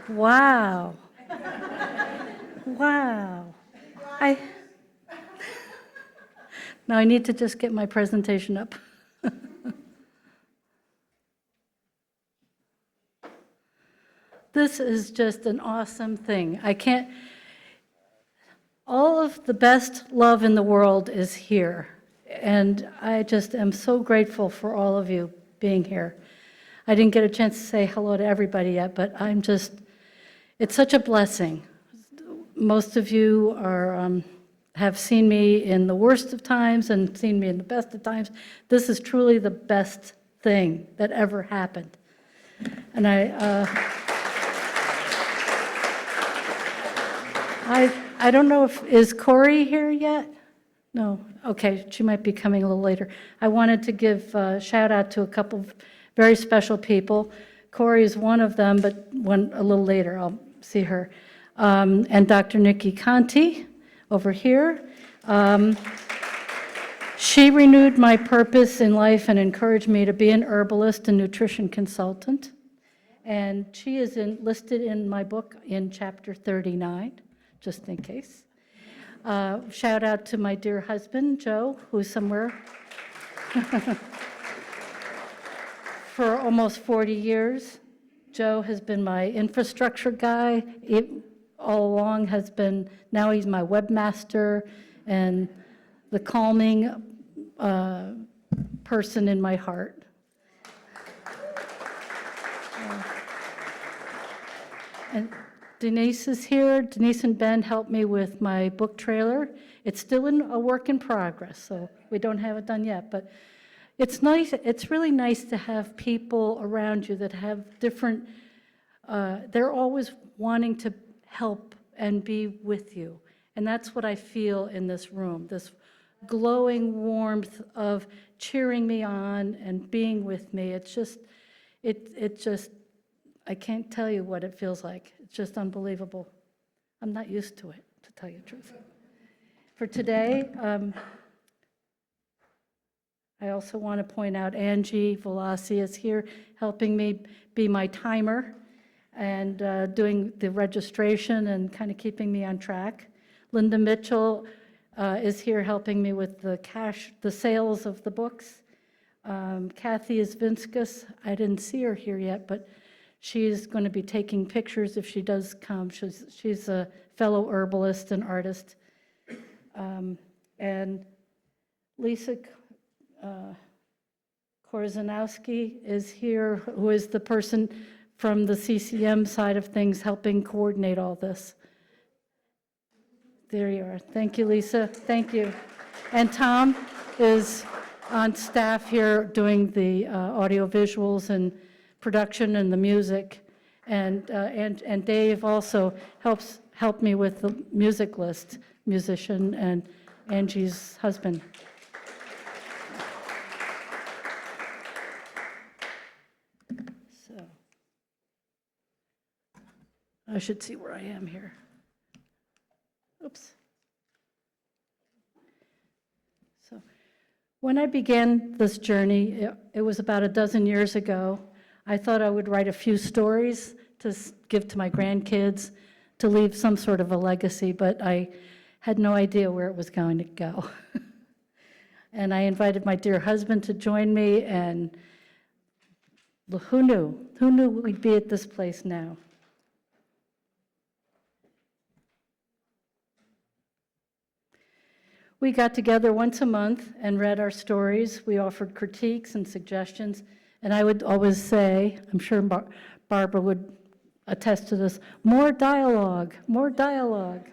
Wow. Wow. I Now I need to just get my presentation up. This is just an awesome thing. All of the best love in the world is here. And I just am so grateful for all of you being here. I didn't get a chance to say hello to everybody yet, but it's such a blessing. Most of you have seen me in the worst of times and seen me in the best of times. This is truly the best thing that ever happened. And I don't know is Corey here yet? No, okay, she might be coming a little later. I wanted to give a shout out to a couple of very special people. Corey is one of them, but a little later, I'll see her. And Dr. Nikki Conti over here. She renewed my purpose in life and encouraged me to be an herbalist and nutrition consultant. And she is listed in my book in chapter 39, just in case. Shout out to my dear husband, Joe, who's somewhere. For almost 40 years, Joe has been my infrastructure guy. All along now he's my webmaster and the calming person in my heart. And Denise is here. Denise and Ben helped me with my book trailer. It's still a work in progress, so we don't have it done yet. But it's nice. It's really nice to have people around you that have different. They're always wanting to help and be with you, and that's what I feel in this room. This glowing warmth of cheering me on and being with me. It's just, I can't tell you what it feels like. It's just unbelievable. I'm not used to it, to tell you the truth. For today, I also want to point out Angie Velasi is here helping me be my timer and doing the registration and kind of keeping me on track. Linda Mitchell is here helping me with the sales of the books. Kathy Isvinskas, I didn't see her here yet, but she's going to be taking pictures if she does come. She's a fellow herbalist and artist. And Lisa Korzanowski is here, who is the person from the CCM side of things helping coordinate all this. There you are. Thank you, Lisa. Thank you. And Tom is on staff here doing the audio visuals and production and the music. And Dave also helped me with the music list, musician and Angie's husband. So I should see where I am here. Oops. So when I began this journey, it was about a dozen years ago. I thought I would write a few stories to give to my grandkids, to leave some sort of a legacy, but I had no idea where it was going to go. And I invited my dear husband to join me, and who knew? Who knew we'd be at this place now? We got together once a month and read our stories. We offered critiques and suggestions, and I would always say, I'm sure Barbara would attest to this, more dialogue, more dialogue.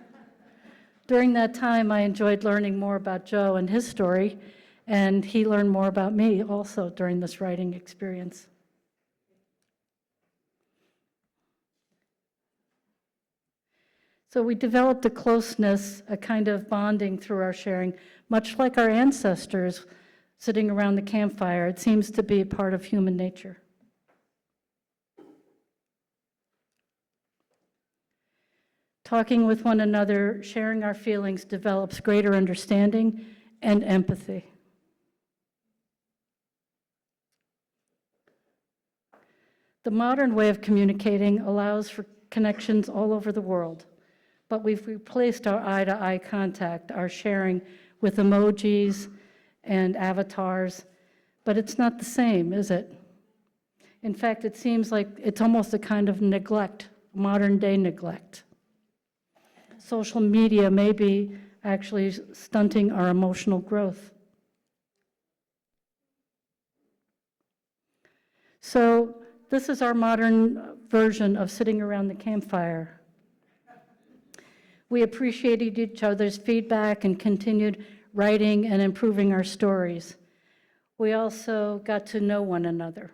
During that time, I enjoyed learning more about Joe and his story, and he learned more about me also during this writing experience. So we developed a closeness, a kind of bonding through our sharing, much like our ancestors sitting around the campfire. It seems to be a part of human nature. Talking with one another, sharing our feelings develops greater understanding and empathy. The modern way of communicating allows for connections all over the world. But we've replaced our eye-to-eye contact, our sharing with emojis and avatars, but it's not the same, is it? In fact, it seems like it's almost a kind of neglect, modern-day neglect. Social media may be actually stunting our emotional growth. So this is our modern version of sitting around the campfire. We appreciated each other's feedback and continued writing and improving our stories. We also got to know one another.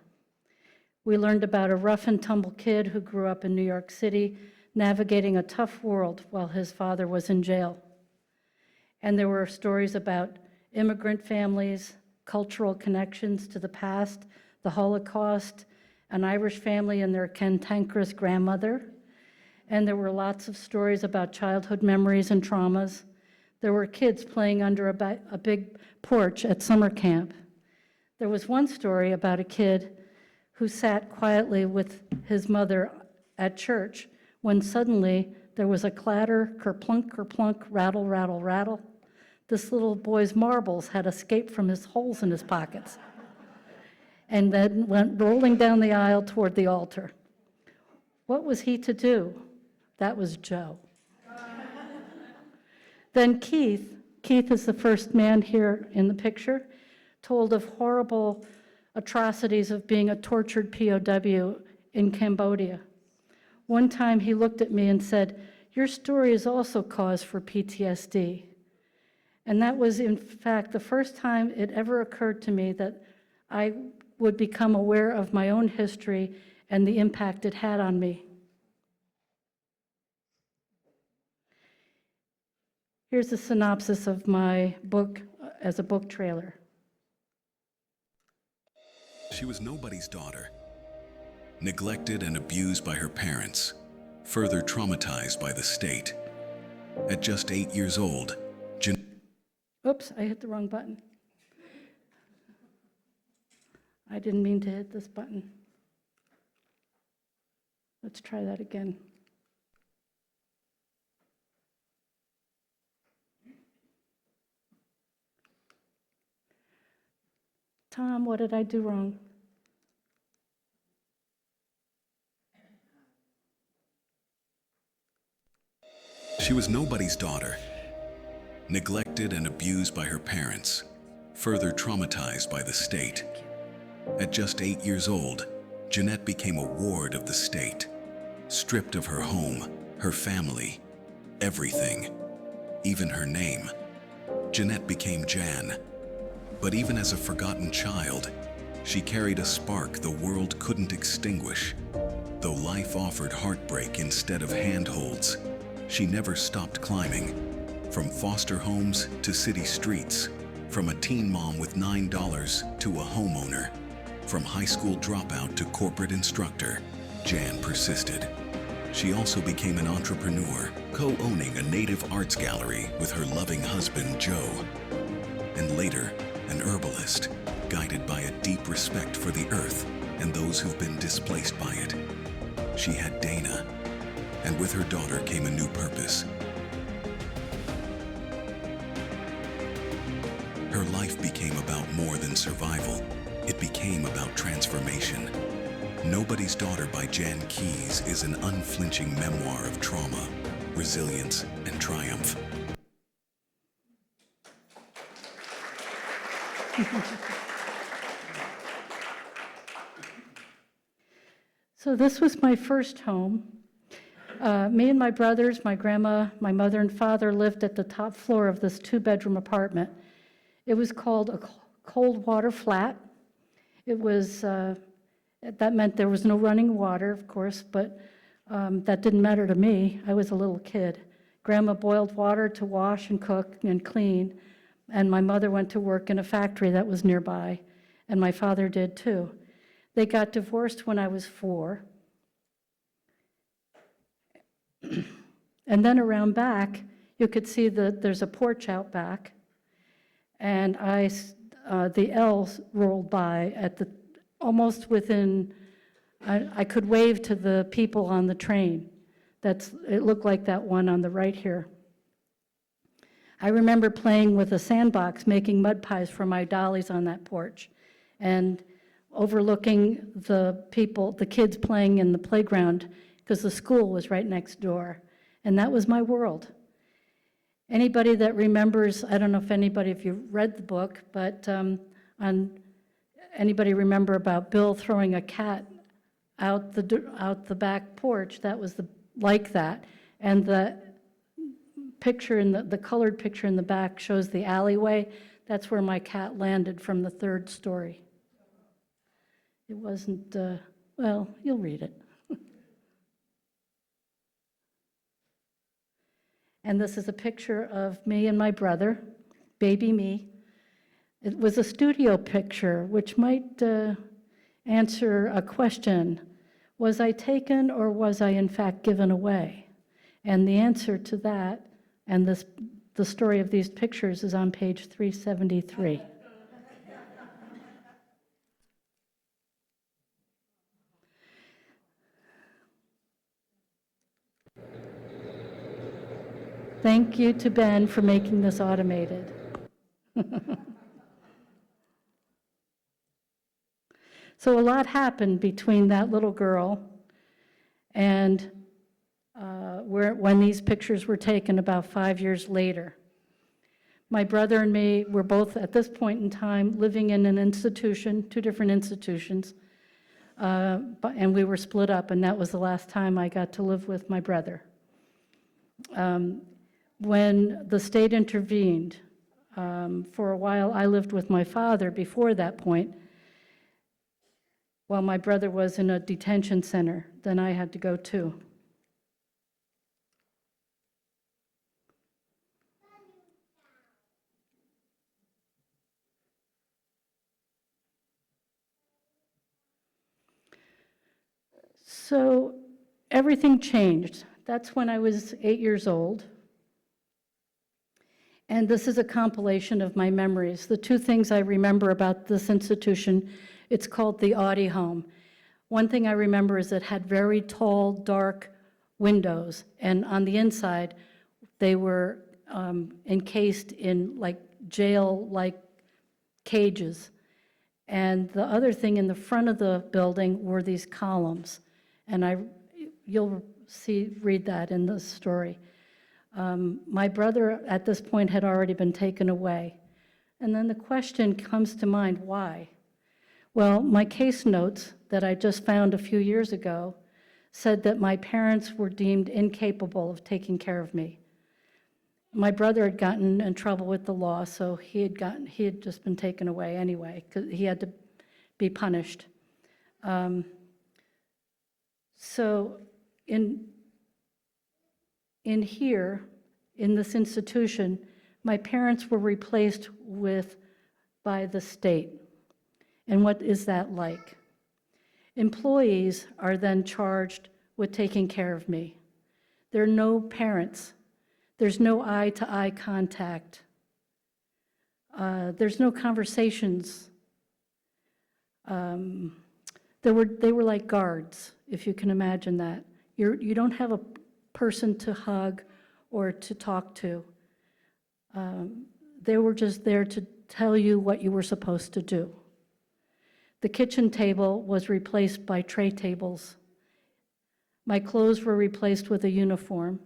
We learned about a rough and tumble kid who grew up in New York City, navigating a tough world while his father was in jail. And there were stories about immigrant families, cultural connections to the past, the Holocaust, an Irish family and their cantankerous grandmother. And there were lots of stories about childhood memories and traumas. There were kids playing under a big porch at summer camp. There was one story about a kid who sat quietly with his mother at church when suddenly there was a clatter, kerplunk, kerplunk, rattle, rattle, rattle. This little boy's marbles had escaped from his holes in his pockets and then went rolling down the aisle toward the altar. What was he to do? That was Joe. Then Keith is the first man here in the picture, told of horrible atrocities of being a tortured POW in Cambodia. One time he looked at me and said, "Your story is also cause for PTSD." And that was, in fact, the first time it ever occurred to me that I would become aware of my own history and the impact it had on me. Here's a synopsis of my book as a book trailer. She was nobody's daughter, neglected and abused by her parents, further traumatized by the state. At just 8 years old, Oops, I hit the wrong button. I didn't mean to hit this button. Let's try that again. Tom, what did I do wrong? She was nobody's daughter, neglected and abused by her parents, further traumatized by the state. At just 8 years old, Jeanette became a ward of the state, stripped of her home, her family, everything, even her name. Jeanette became Jan. But even as a forgotten child, she carried a spark the world couldn't extinguish. Though life offered heartbreak instead of handholds, she never stopped climbing. From foster homes to city streets, from a teen mom with $9 to a homeowner, from high school dropout to corporate instructor, Jan persisted. She also became an entrepreneur, co-owning a native arts gallery with her loving husband, Joe. And later, an herbalist, guided by a deep respect for the earth and those who've been displaced by it. She had Dana, and with her daughter came a new purpose. Her life became about more than survival. It became about transformation. Nobody's Daughter by Jankeyes is an unflinching memoir of trauma, resilience, and triumph. So this was my first home. Me and my brothers, my grandma, my mother and father lived at the top floor of this 2-bedroom apartment. It was called a cold water flat. It was, that meant there was no running water, of course, but that didn't matter to me. I was a little kid. Grandma boiled water to wash and cook and clean, and my mother went to work in a factory that was nearby, and my father did too. They got divorced when I was 4. And then around back, you could see that there's a porch out back, and the L's rolled by at almost within, I could wave to the people on the train. It looked like that one on the right here. I remember playing with a sandbox, making mud pies for my dollies on that porch, and overlooking the kids playing in the playground, because the school was right next door. And that was my world. Anybody that remembers, I don't know if you read the book, but anybody remember about Bill throwing a cat out the back porch? That was like that. And the picture the colored picture in the back shows the alleyway. That's where my cat landed from the third story. It wasn't, well, you'll read it. And this is a picture of me and my brother, baby me. It was a studio picture, which might answer a question. Was I taken or was I in fact given away? And the answer to that, and the story of these pictures, is on page 373. Thank you to Ben for making this automated. So a lot happened between that little girl and when these pictures were taken about 5 years later. My brother and me were both, at this point in time, living in an institution, 2 different institutions, and we were split up, and that was the last time I got to live with my brother. When the state intervened, for a while I lived with my father before that point, while my brother was in a detention center. Then I had to go too. So everything changed. That's when I was 8 years old. And this is a compilation of my memories. The 2 things I remember about this institution, it's called the Audi Home. One thing I remember is it had very tall, dark windows, and on the inside, they were encased in like jail-like cages. And the other thing in the front of the building were these columns. And you'll read that in the story. My brother at this point had already been taken away. And then the question comes to mind, why? Well, my case notes that I just found a few years ago said that my parents were deemed incapable of taking care of me. My brother had gotten in trouble with the law, so he had just been taken away anyway, because he had to be punished. So in here, in this institution, my parents were replaced by the state. And what is that like? Employees are then charged with taking care of me. There are no parents. There's no eye-to-eye contact. There's no conversations. They were like guards, if you can imagine that. You don't have a person to hug or to talk to. They were just there to tell you what you were supposed to do. The kitchen table was replaced by tray tables. My clothes were replaced with a uniform.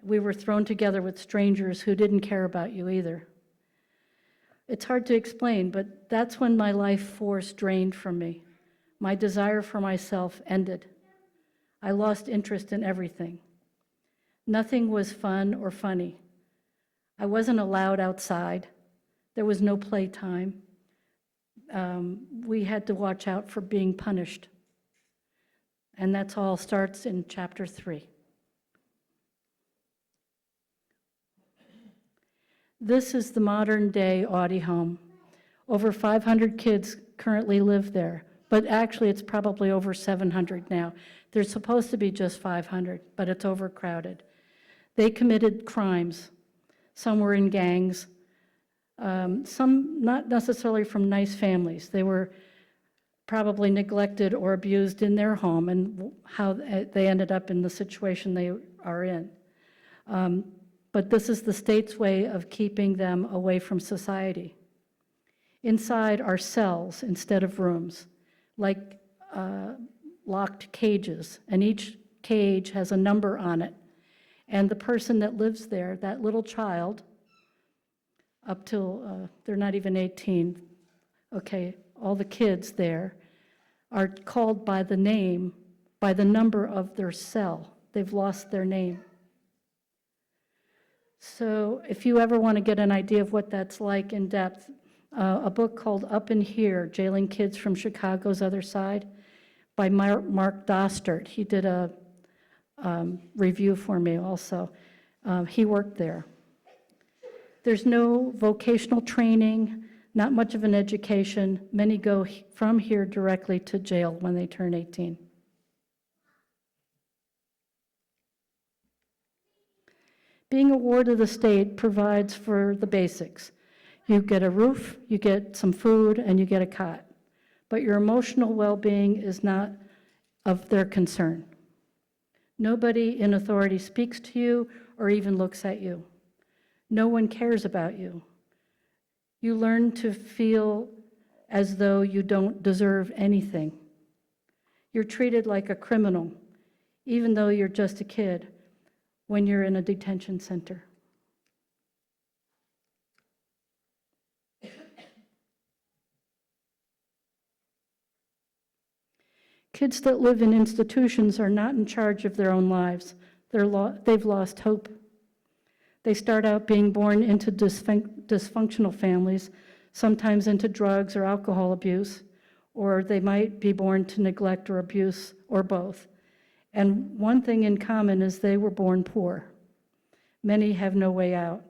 We were thrown together with strangers who didn't care about you either. It's hard to explain, but that's when my life force drained from me. My desire for myself ended. I lost interest in everything. Nothing was fun or funny. I wasn't allowed outside. There was no playtime. We had to watch out for being punished. And that's all starts in chapter 3. This is the modern day Audi home. Over 500 kids currently live there, but actually it's probably over 700 now. There's supposed to be just 500, but it's overcrowded. They committed crimes. Some were in gangs, some not necessarily from nice families. They were probably neglected or abused in their home and how they ended up in the situation they are in. But this is the state's way of keeping them away from society. Inside are cells instead of rooms, like locked cages, and each cage has a number on it. And the person that lives there, that little child, up till they're not even 18, okay, all the kids there are called by the name, by the number of their cell. They've lost their name. So if you ever want to get an idea of what that's like in depth, a book called Up in Here, Jailing Kids from Chicago's Other Side by Mark Dostert. He did a review for me also. He worked there. There's no vocational training, not much of an education. Many go from here directly to jail when they turn 18. Being a ward of the state provides for the basics. You get a roof, you get some food, and you get a cot. But your emotional well-being is not of their concern. Nobody in authority speaks to you or even looks at you. No one cares about you. You learn to feel as though you don't deserve anything. You're treated like a criminal, even though you're just a kid, when you're in a detention center. Kids that live in institutions are not in charge of their own lives. They've lost hope. They start out being born into dysfunctional families, sometimes into drugs or alcohol abuse, or they might be born to neglect or abuse, or both. And one thing in common is they were born poor. Many have no way out.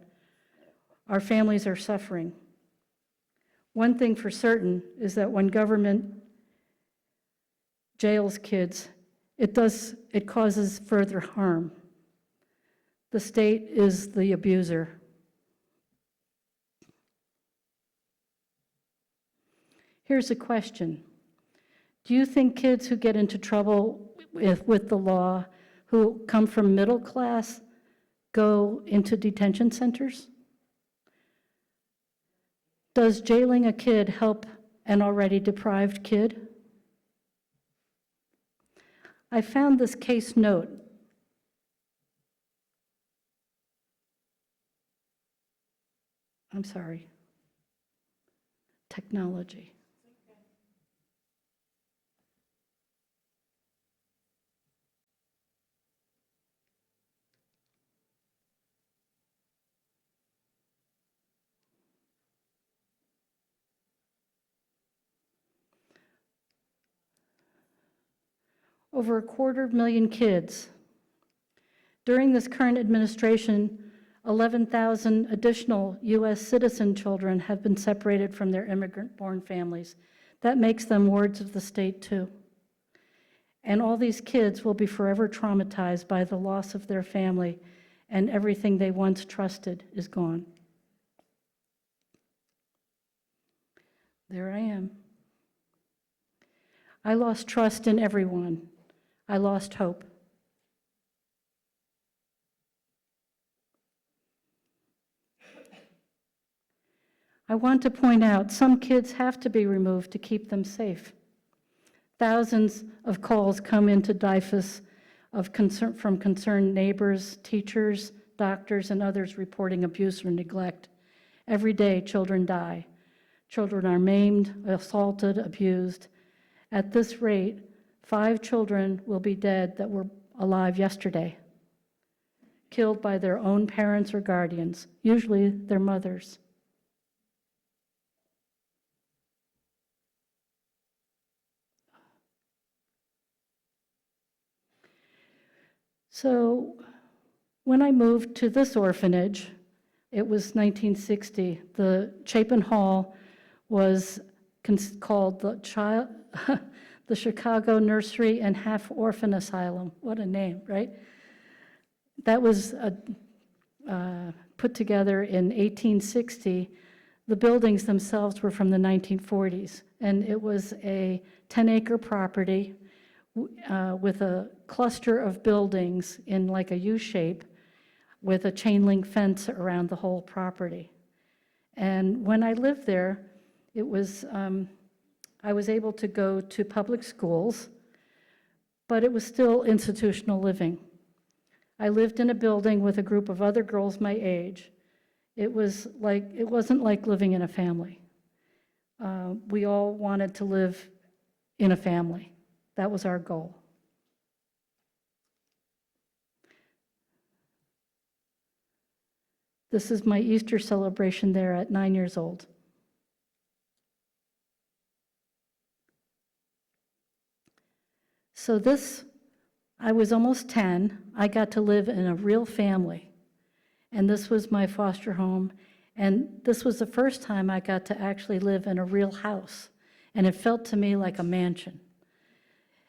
Our families are suffering. One thing for certain is that when government jails kids, it causes further harm. The state is the abuser. Here's a question. Do you think kids who get into trouble with the law, who come from middle class, go into detention centers? Does jailing a kid help an already deprived kid? I found this case note. I'm sorry. Technology. Over 250,000 kids. During this current administration, 11,000 additional U.S. citizen children have been separated from their immigrant-born families. That makes them wards of the state, too. And all these kids will be forever traumatized by the loss of their family, and everything they once trusted is gone. There I am. I lost trust in everyone. I lost hope. I want to point out some kids have to be removed to keep them safe. Thousands of calls come into DIFAS from concerned neighbors, teachers, doctors, and others reporting abuse or neglect. Every day, children die. Children are maimed, assaulted, abused. At this rate, 5 children will be dead that were alive yesterday, killed by their own parents or guardians, usually their mothers. So when I moved to this orphanage, it was 1960. The Chapin Hall was called the Chicago Nursery and Half Orphan Asylum. What a name, right? That was put together in 1860. The buildings themselves were from the 1940s. and it was a 10-acre property with a cluster of buildings in like a U shape with a chain link fence around the whole property. And when I lived there, it was, I was able to go to public schools, but it was still institutional living. I lived in a building with a group of other girls my age. It wasn't like living in a family. We all wanted to live in a family. That was our goal. This is my Easter celebration there at 9 years old. So I was almost 10. I got to live in a real family. And this was my foster home. And this was the first time I got to actually live in a real house. And it felt to me like a mansion.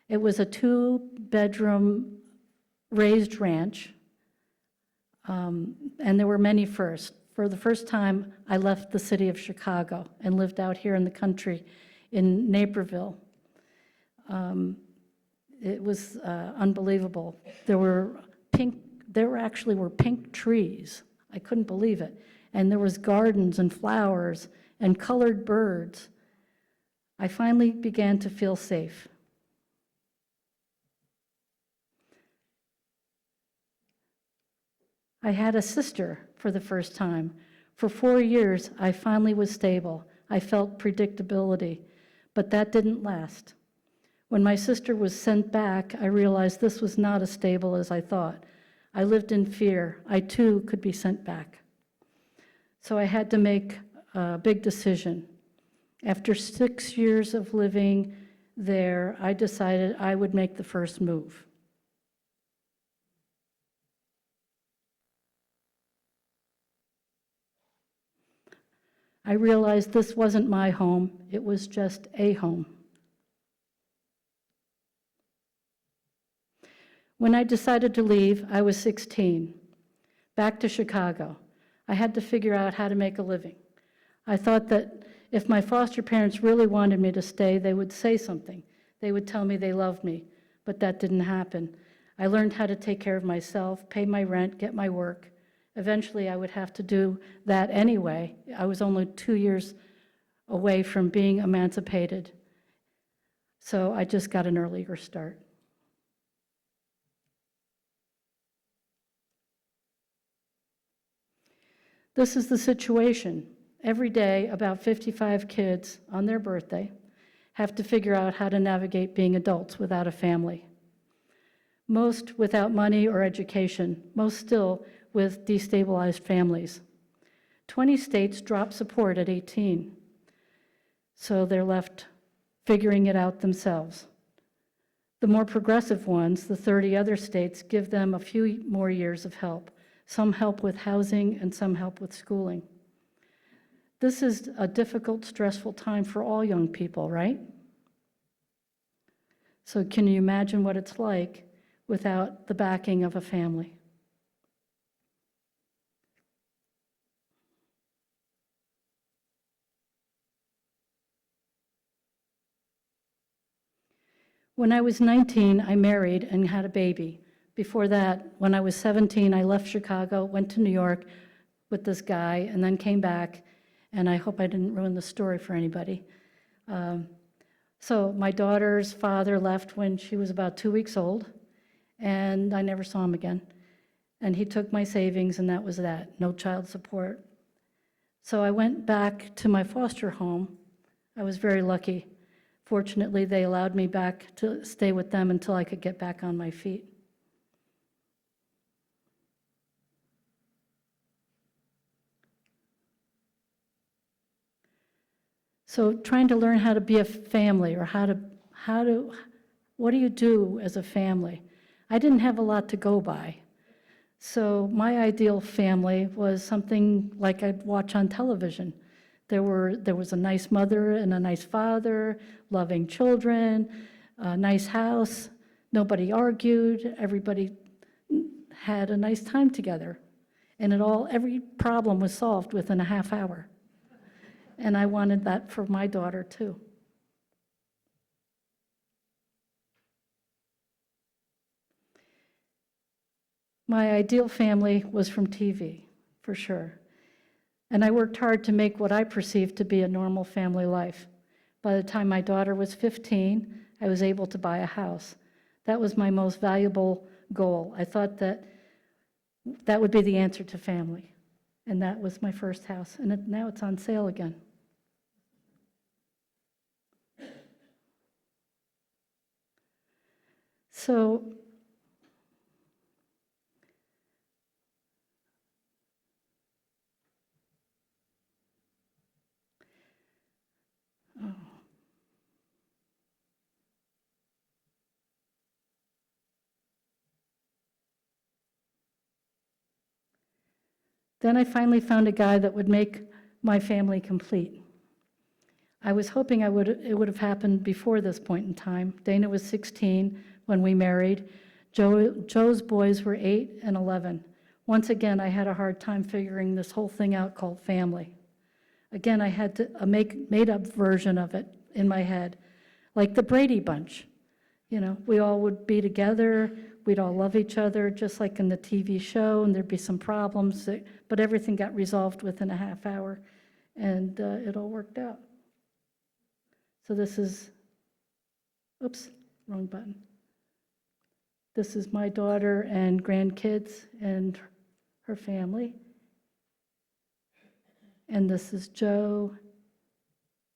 It was a 2-bedroom raised ranch. And there were many firsts. For the first time, I left the city of Chicago and lived out here in the country in Naperville. It was unbelievable. There actually were pink trees. I couldn't believe it. And there was gardens and flowers and colored birds. I finally began to feel safe. I had a sister for the first time. For 4 years, I finally was stable. I felt predictability, but that didn't last. When my sister was sent back, I realized this was not as stable as I thought. I lived in fear. I too could be sent back. So I had to make a big decision. After 6 years of living there, I decided I would make the first move. I realized this wasn't my home, it was just a home. When I decided to leave, I was 16, back to Chicago. I had to figure out how to make a living. I thought that if my foster parents really wanted me to stay, they would say something. They would tell me they loved me, but that didn't happen. I learned how to take care of myself, pay my rent, get my work. Eventually, I would have to do that anyway. I was only 2 years away from being emancipated, so I just got an earlier start. This is the situation. Every day, about 55 kids on their birthday have to figure out how to navigate being adults without a family. Most without money or education, most still with destabilized families. 20 states drop support at 18, so they're left figuring it out themselves. The more progressive ones, the 30 other states, give them a few more years of help. Some help with housing and some help with schooling. This is a difficult, stressful time for all young people, right? So can you imagine what it's like without the backing of a family? When I was 19, I married and had a baby. Before that, when I was 17, I left Chicago, went to New York with this guy, and then came back, and I hope I didn't ruin the story for anybody. So my daughter's father left when she was about 2 weeks old, and I never saw him again. And he took my savings, and that was that, no child support. So I went back to my foster home. I was very lucky. Fortunately, they allowed me back to stay with them until I could get back on my feet. So trying to learn how to be a family, or what do you do as a family? I didn't have a lot to go by. So my ideal family was something like I'd watch on television. There was a nice mother and a nice father, loving children, a nice house, nobody argued, everybody had a nice time together. And every problem was solved within a half hour. And I wanted that for my daughter too. My ideal family was from TV, for sure. And I worked hard to make what I perceived to be a normal family life. By the time my daughter was 15, I was able to buy a house. That was my most valuable goal. I thought that that would be the answer to family. And that was my first house. And now it's on sale again. So, oh. Then I finally found a guy that would make my family complete. I was hoping it would have happened before this point in time. Dana was 16 when we married. Joe's boys were 8 and 11. Once again, I had a hard time figuring this whole thing out called family. Again, I had a made-up version of it in my head, like the Brady Bunch. You know, we all would be together, we'd all love each other, just like in the TV show, and there'd be some problems, but everything got resolved within a half hour, and it all worked out. So this is, oops, wrong button. This is my daughter and grandkids and her family. And this is Joe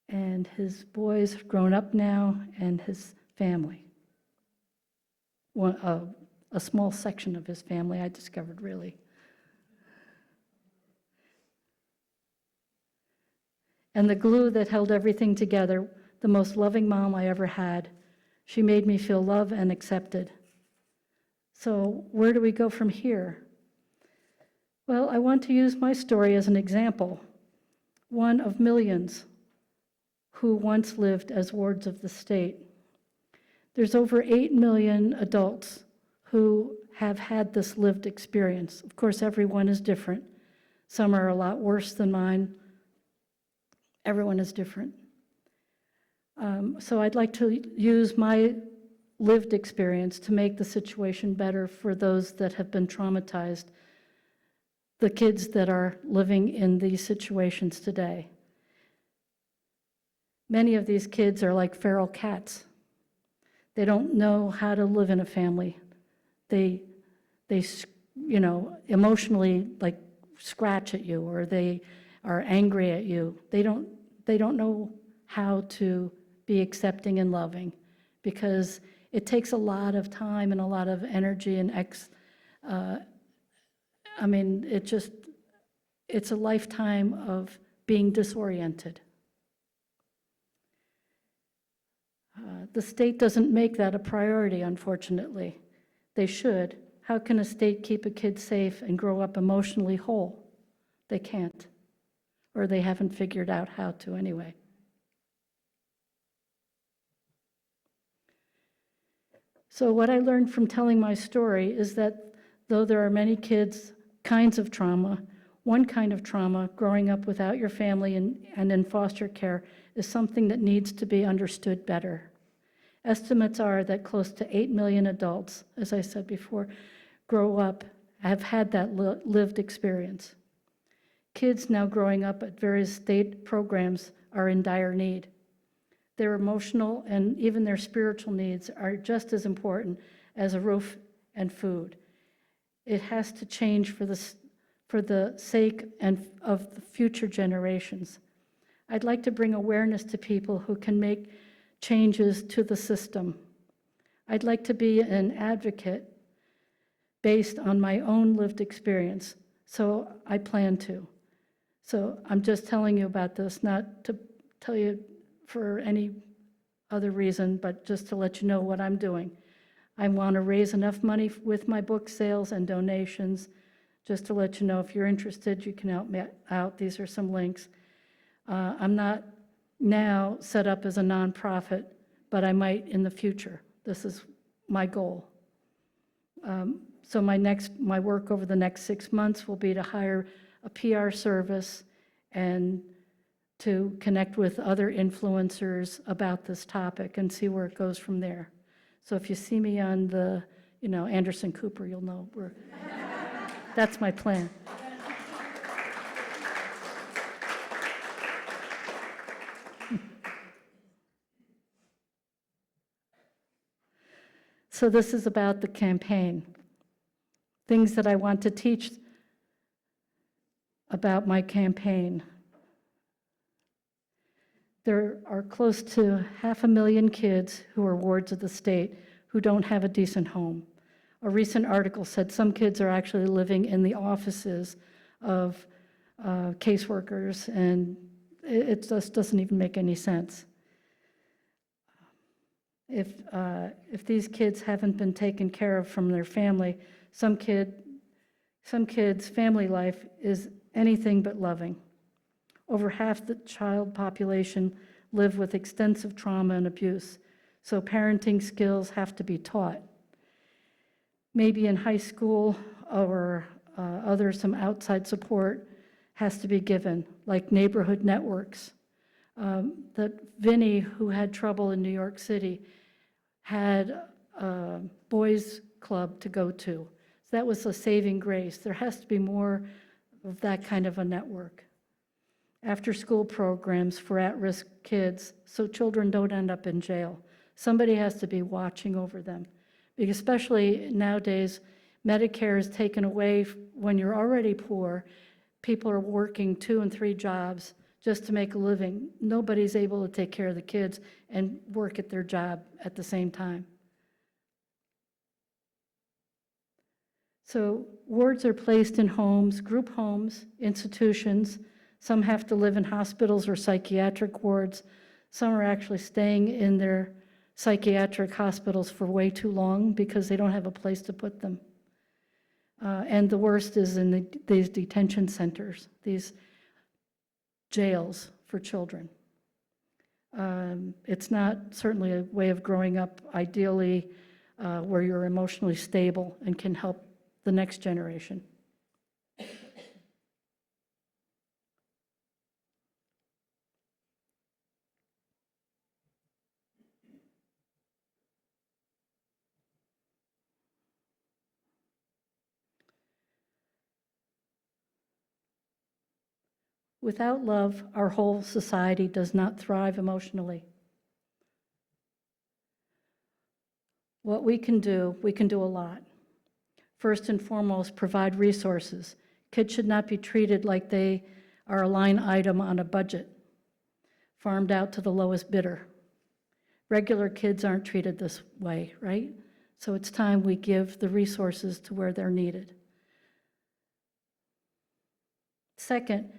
and his boys, grown up now, and his family. A small section of his family, I discovered, really. And the glue that held everything together, the most loving mom I ever had. She made me feel loved and accepted. So where do we go from here? Well, I want to use my story as an example, one of millions who once lived as wards of the state. There's over 8 million adults who have had this lived experience. Of course, everyone is different. Some are a lot worse than mine. Everyone is different. So I'd like to use my lived experience to make the situation better for those that have been traumatized, the kids that are living in these situations today. Many of these kids are like feral cats. They don't know how to live in a family. They emotionally like scratch at you, or they are angry at you. They don't know how to be accepting and loving, because it takes a lot of time and a lot of energy and it's a lifetime of being disoriented. The state doesn't make that a priority, unfortunately. They should. How can a state keep a kid safe and grow up emotionally whole? They can't, or they haven't figured out how to anyway. So what I learned from telling my story is that though there are many kinds of trauma, one kind of trauma, growing up without your family and in foster care, is something that needs to be understood better. Estimates are that close to 8 million adults, as I said before, have had that lived experience. Kids now growing up at various state programs are in dire need. Their emotional and even their spiritual needs are just as important as a roof and food. It has to change for the sake of the future generations. I'd like to bring awareness to people who can make changes to the system. I'd like to be an advocate based on my own lived experience, so I plan to. So I'm just telling you about this, not to tell you for any other reason, but just to let you know what I'm doing. I want to raise enough money with my book sales and donations. Just to let you know, if you're interested, you can help me out. These are some links. I'm not now set up as a nonprofit, but I might in the future. This is my goal. So my work over the next 6 months will be to hire a PR service and to connect with other influencers about this topic and see where it goes from there. So if you see me on the, Anderson Cooper, you'll know That's my plan. So this is about the campaign. Things that I want to teach about my campaign. There are close to 500,000 kids who are wards of the state who don't have a decent home. A recent article said some kids are actually living in the offices of caseworkers, and it just doesn't even make any sense. If these kids haven't been taken care of from their family, some kids' family life is anything but loving. Over half the child population live with extensive trauma and abuse, so parenting skills have to be taught. Maybe in high school or some outside support has to be given, like neighborhood networks. That Vinny, who had trouble in New York City, had a boys' club to go to. So that was a saving grace. There has to be more of that kind of a network. After-school programs for at-risk kids so children don't end up in jail. Somebody has to be watching over them. Because especially nowadays, Medicare is taken away when you're already poor. People are working 2 and 3 jobs just to make a living. Nobody's able to take care of the kids and work at their job at the same time. So wards are placed in homes, group homes, institutions. Some have to live in hospitals or psychiatric wards. Some are actually staying in their psychiatric hospitals for way too long because they don't have a place to put them. And the worst is in these detention centers, these jails for children. It's not certainly a way of growing up ideally where you're emotionally stable and can help the next generation. Without love, our whole society does not thrive emotionally. What we can do a lot. First and foremost, provide resources. Kids should not be treated like they are a line item on a budget, farmed out to the lowest bidder. Regular kids aren't treated this way, right? So it's time we give the resources to where they're needed. Second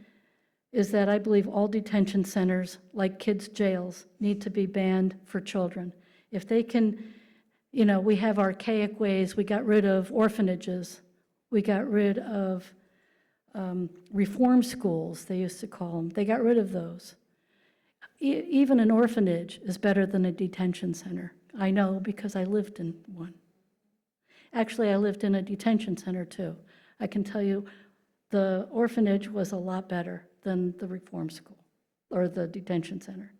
is that I believe all detention centers, like kids' jails, need to be banned for children. If they can, we have archaic ways. We got rid of orphanages. We got rid of reform schools, they used to call them. They got rid of those. Even an orphanage is better than a detention center. I know because I lived in one. Actually, I lived in a detention center too. I can tell you the orphanage was a lot better than the reform school or the detention center.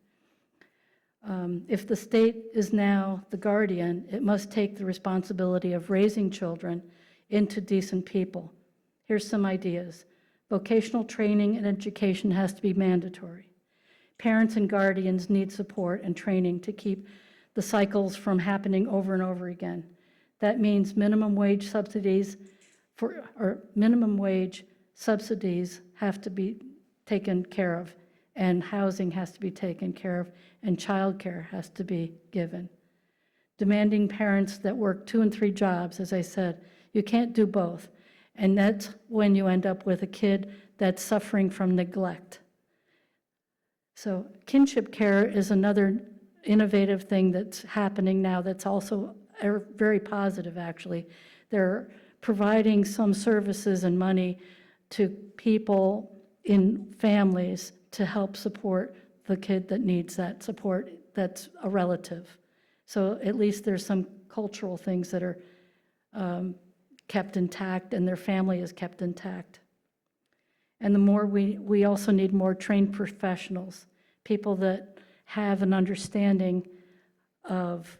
If the state is now the guardian, it must take the responsibility of raising children into decent people. Here's some ideas. Vocational training and education has to be mandatory. Parents and guardians need support and training to keep the cycles from happening over and over again. That means minimum wage subsidies have to be taken care of, and housing has to be taken care of, and childcare has to be given. Demanding parents that work 2 and 3 jobs, as I said, you can't do both. And that's when you end up with a kid that's suffering from neglect. So kinship care is another innovative thing that's happening now that's also very positive, actually. They're providing some services and money to people in families to help support the kid that needs that support that's a relative. So at least there's some cultural things that are kept intact and their family is kept intact. And the more we also need more trained professionals, people that have an understanding of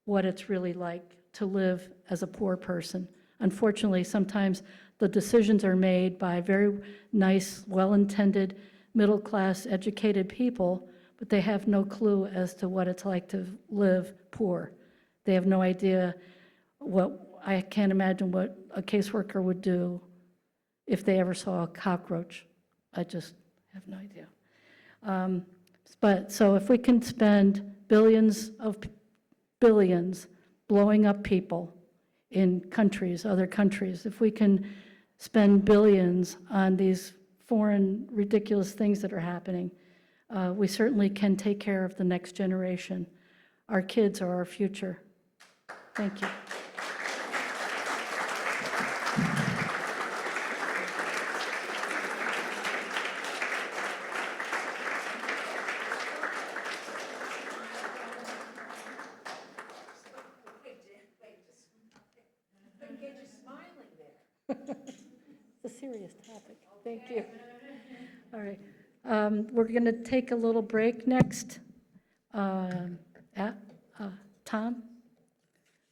what it's really like to live as a poor person unfortunately, sometimes the decisions are made by very nice, well-intended, middle-class, educated people, but they have no clue as to what it's like to live poor. They have no idea I can't imagine what a caseworker would do if they ever saw a cockroach. I just have no idea. So if we can spend billions blowing up people in countries, other countries, if we can spend billions on these foreign ridiculous things that are happening, we certainly can take care of the next generation. Our kids are our future. Thank you. It's a serious topic. Thank you. All right. We're going to take a little break next. Tom,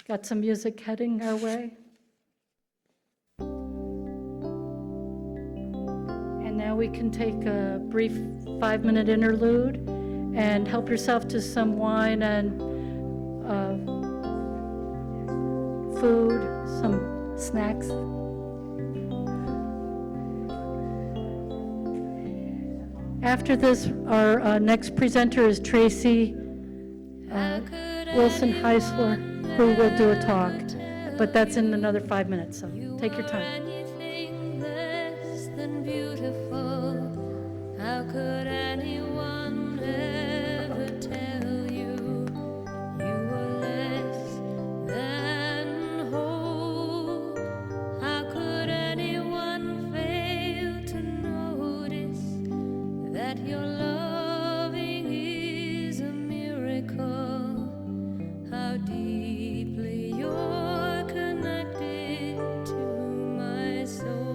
got some music heading our way? And now we can take a brief 5-minute interlude and help yourself to some wine and food, some snacks. After this, our next presenter is Tracy Wilson Heisler, who will do a talk, but that's in another 5 minutes, so take your time. How could anyone ever tell you you were less than whole? How could anyone fail to notice that your loving is a miracle? How deeply you're connected to my soul.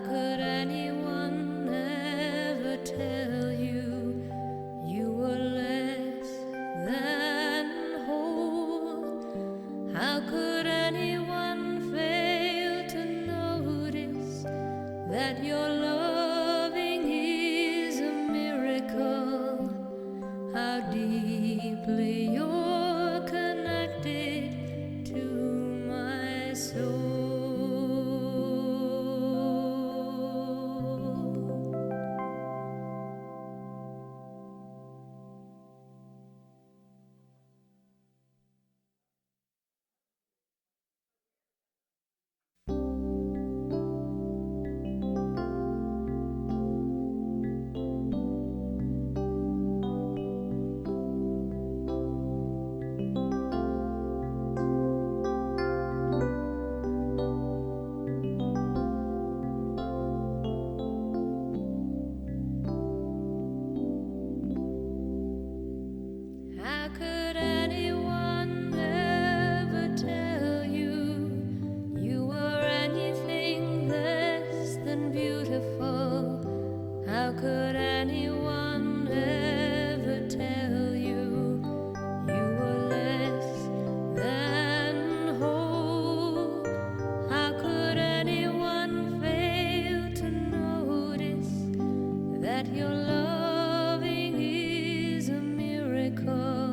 could anyone ever tell you you were less than whole? How could anyone fail to notice that your loving is a miracle? How deeply you're connected to my soul. How could anyone ever tell you you were anything less than beautiful? How could anyone ever tell you you were less than whole? How could anyone fail to notice that your loving is a miracle?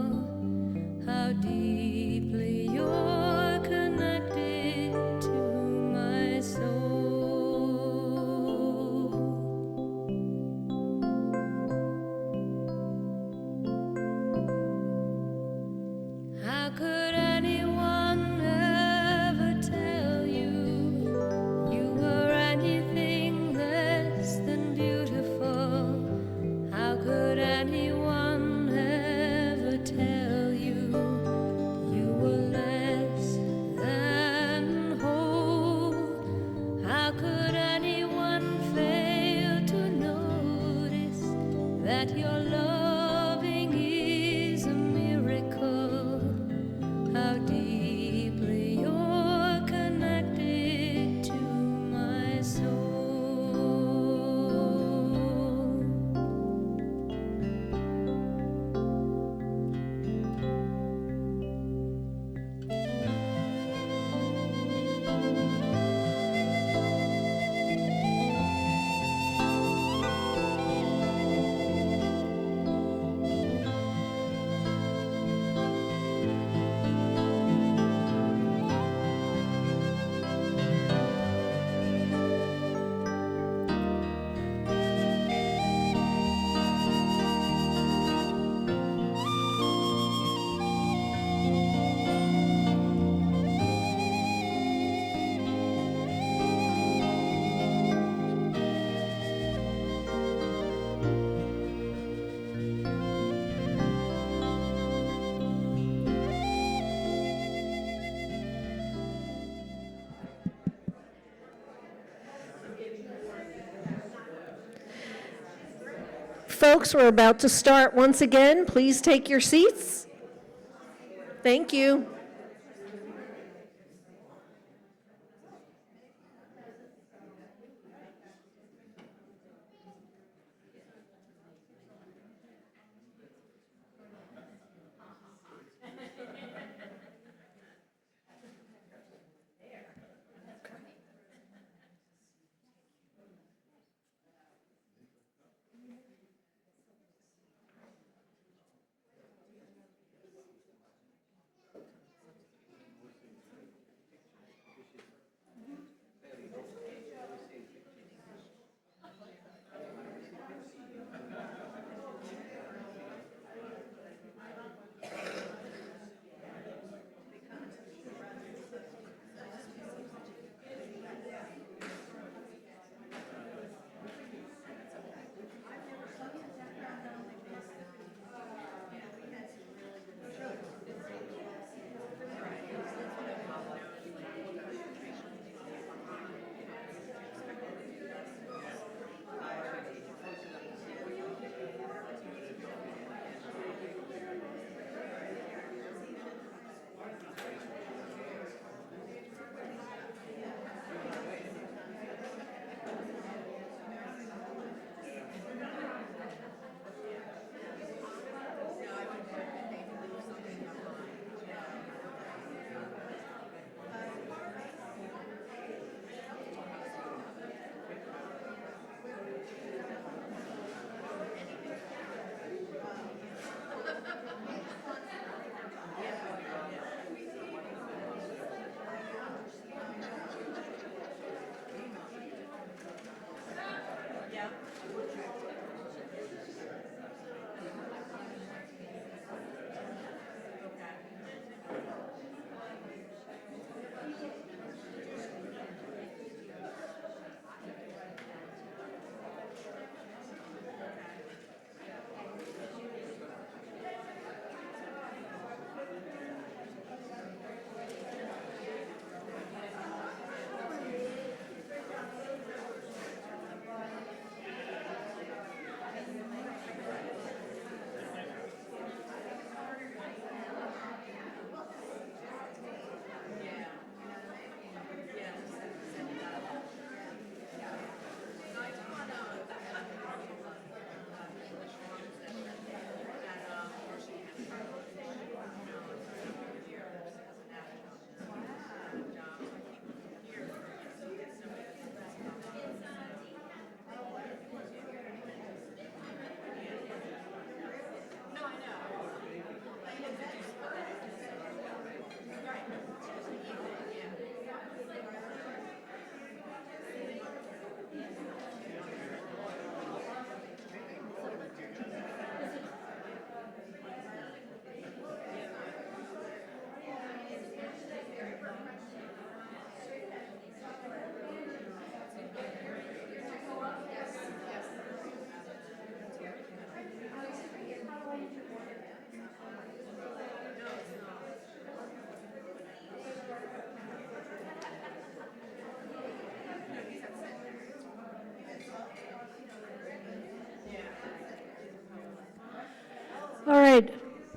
How deeply you're connected to my soul. How could anyone ever tell you you were anything less than beautiful? How could anyone ever tell you you were less than whole? How could anyone fail to notice that your loving is a miracle? How deeply you're connected to my soul. Folks, we're about to start once again. Please take your seats. Thank you.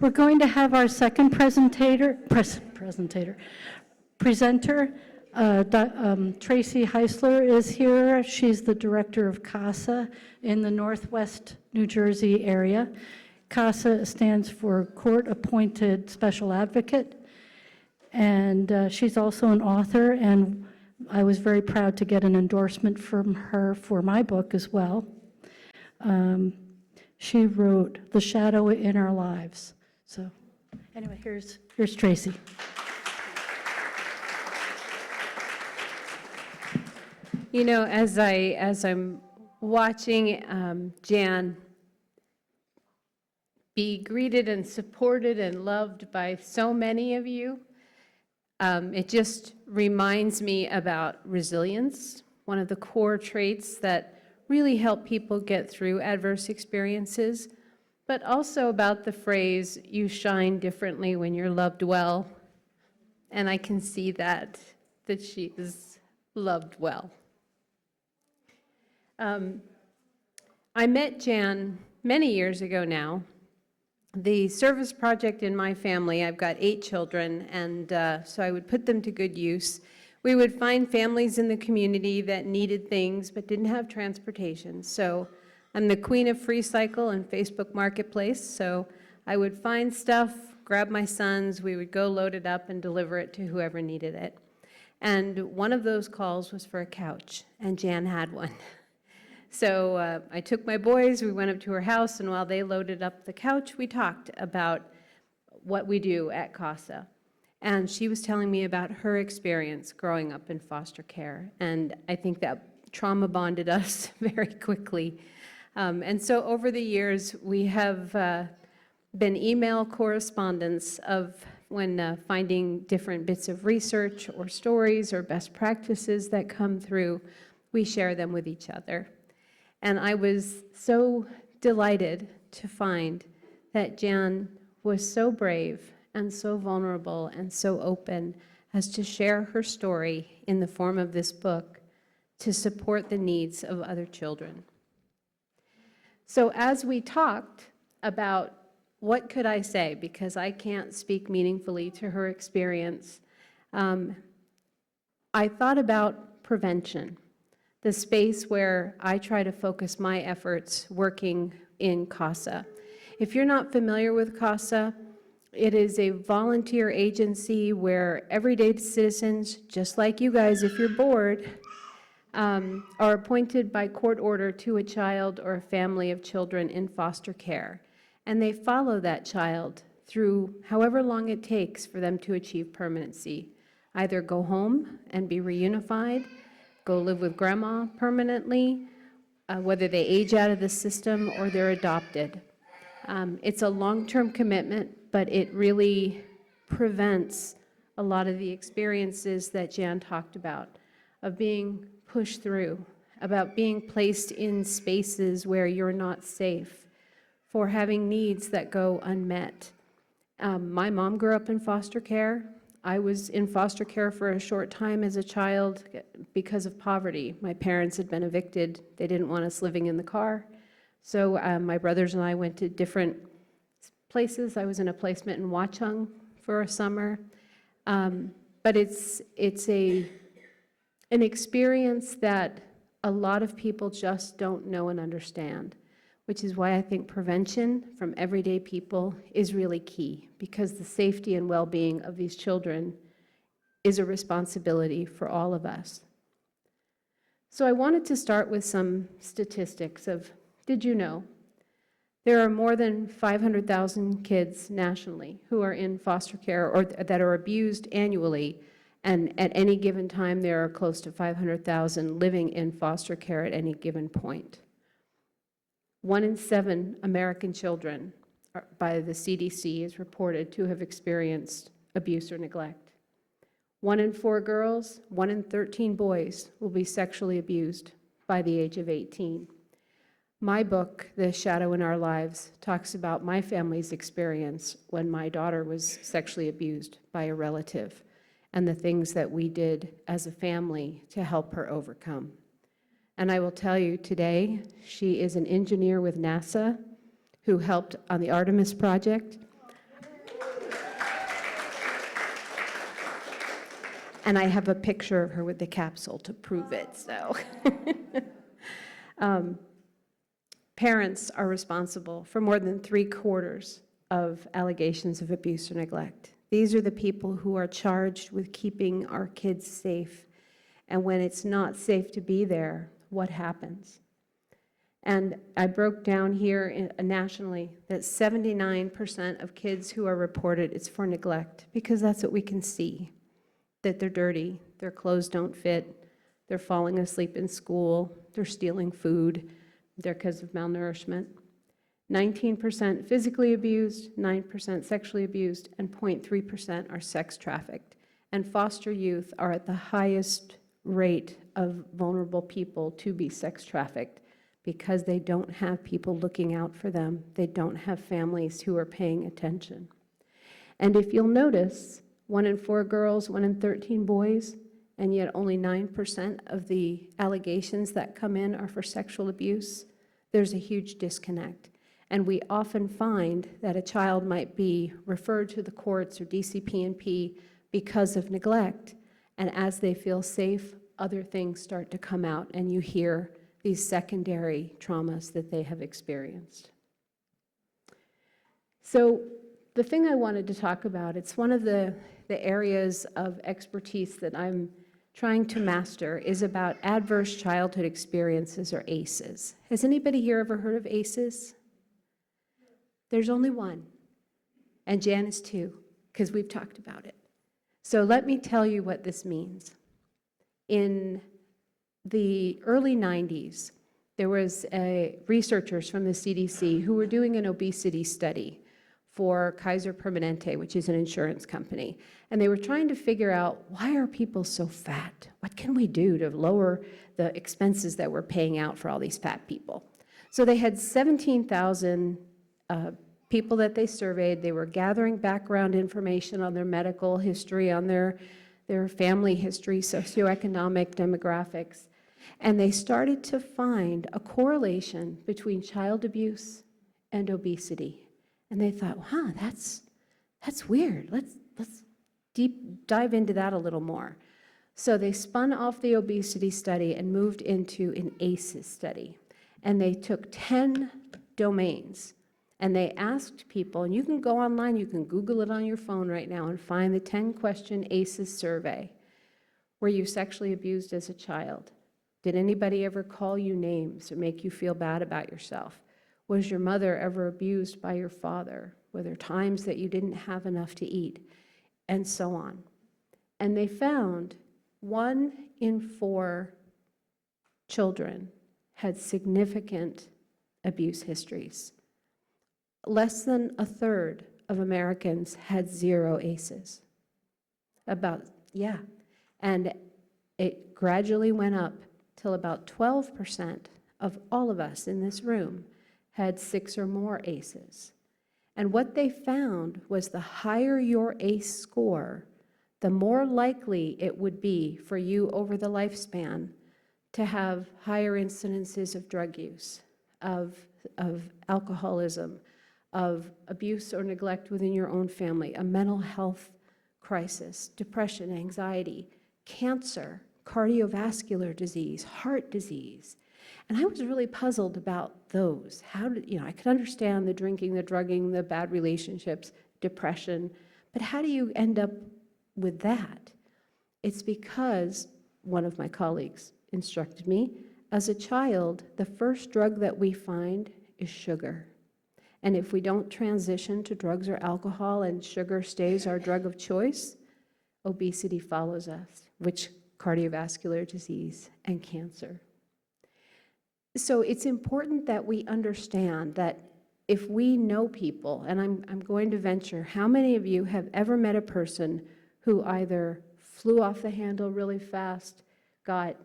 We're going to have our second presenter, Tracy Heisler is here. She's the director of CASA in the Northwest New Jersey area. CASA stands for Court Appointed Special Advocate, and she's also an author, and I was very proud to get an endorsement from her for my book as well. She wrote The Shadow in Our Lives. So anyway, here's Tracy. You know, as I'm watching Jan be greeted and supported and loved by so many of you, it just reminds me about resilience, one of the core traits that really help people get through adverse experiences, but also about the phrase, you shine differently when you're loved well. And I can see that she is loved well. I met Jan many years ago now. The service project in my family, I've got 8 children, and so I would put them to good use. We would find families in the community that needed things but didn't have transportation. So I'm the queen of Free Cycle and Facebook Marketplace. So I would find stuff, grab my sons, we would go load it up and deliver it to whoever needed it. And one of those calls was for a couch, and Jan had one. So I took my boys, we went up to her house, and while they loaded up the couch, we talked about what we do at CASA. And she was telling me about her experience growing up in foster care. And I think that trauma bonded us very quickly. And so over the years, we have been email correspondence of when finding different bits of research or stories or best practices that come through, we share them with each other. And I was so delighted to find that Jan was so brave and so vulnerable and so open as to share her story in the form of this book to support the needs of other children. So as we talked about what could I say, because I can't speak meaningfully to her experience, I thought about prevention, the space where I try to focus my efforts working in CASA. If you're not familiar with CASA, it is a volunteer agency where everyday citizens, just like you guys if you're bored, are appointed by court order to a child or a family of children in foster care. And they follow that child through however long it takes for them to achieve permanency. Either go home and be reunified, go live with grandma permanently, whether they age out of the system or they're adopted. It's a long-term commitment, but it really prevents a lot of the experiences that Jan talked about, of being pushed through, about being placed in spaces where you're not safe, for having needs that go unmet. My mom grew up in foster care. I was in foster care for a short time as a child because of poverty. My parents had been evicted. They didn't want us living in the car. So my brothers and I went to different places. I was in a placement in Watchung for a summer. But it's an experience that a lot of people just don't know and understand, which is why I think prevention from everyday people is really key, because the safety and well-being of these children is a responsibility for all of us. So I wanted to start with some statistics of, did you know? There are more than 500,000 kids nationally who are in foster care or that are abused annually, and at any given time there are close to 500,000 living in foster care at any given point. 1 in 7 American children by the CDC is reported to have experienced abuse or neglect. 1 in 4 girls, 1 in 13 boys will be sexually abused by the age of 18. My book, The Shadow in Our Lives, talks about my family's experience when my daughter was sexually abused by a relative and the things that we did as a family to help her overcome. And I will tell you today, she is an engineer with NASA who helped on the Artemis project. And I have a picture of her with the capsule to prove it, so. Parents are responsible for more than 3/4 of allegations of abuse or neglect. These are the people who are charged with keeping our kids safe. And when it's not safe to be there, what happens? And I broke down here nationally that 79% of kids who are reported, it's for neglect, because that's what we can see, that they're dirty, their clothes don't fit, they're falling asleep in school, they're stealing food, they're because of malnourishment. 19% physically abused, 9% sexually abused, and 0.3% are sex trafficked. And foster youth are at the highest rate of vulnerable people to be sex trafficked because they don't have people looking out for them. They don't have families who are paying attention. And if you'll notice, 1 in 4 girls, 1 in 13 boys, and yet only 9% of the allegations that come in are for sexual abuse, there's a huge disconnect. And we often find that a child might be referred to the courts or DCP&P because of neglect, and as they feel safe, other things start to come out, and you hear these secondary traumas that they have experienced. So the thing I wanted to talk about, it's one of the areas of expertise that I'm trying to master, is about adverse childhood experiences, or ACEs. Has anybody here ever heard of ACEs? There's only one, and Janice too, because we've talked about it. So let me tell you what this means. In the early 90s, there was researchers from the CDC who were doing an obesity study for Kaiser Permanente, which is an insurance company. And they were trying to figure out, why are people so fat? What can we do to lower the expenses that we're paying out for all these fat people? So they had 17,000 people that they surveyed. They were gathering background information on their medical history, on their family history, socioeconomic demographics. And they started to find a correlation between child abuse and obesity. And they thought, wow, that's weird. Let's deep dive into that a little more. So they spun off the obesity study and moved into an ACEs study. And they took 10 domains, and they asked people, and you can go online, you can Google it on your phone right now and find the 10-question ACEs survey. Were you sexually abused as a child? Did anybody ever call you names or make you feel bad about yourself? Was your mother ever abused by your father? Were there times that you didn't have enough to eat? And so on. And they found 1 in 4 children had significant abuse histories. Less than 1/3 of Americans had 0 ACEs. And it gradually went up till about 12% of all of us in this room had 6 or more ACEs. And what they found was the higher your ACE score, the more likely it would be for you over the lifespan to have higher incidences of drug use, of alcoholism, of abuse or neglect within your own family, a mental health crisis, depression, anxiety, cancer, cardiovascular disease, heart disease. And I was really puzzled about those. I could understand the drinking, the drugging, the bad relationships, depression, but how do you end up with that? It's because one of my colleagues instructed me, as a child, the first drug that we find is sugar. And if we don't transition to drugs or alcohol and sugar stays our drug of choice, obesity follows us, which cardiovascular disease and cancer. So it's important that we understand that if we know people, and I'm going to venture, how many of you have ever met a person who either flew off the handle really fast, got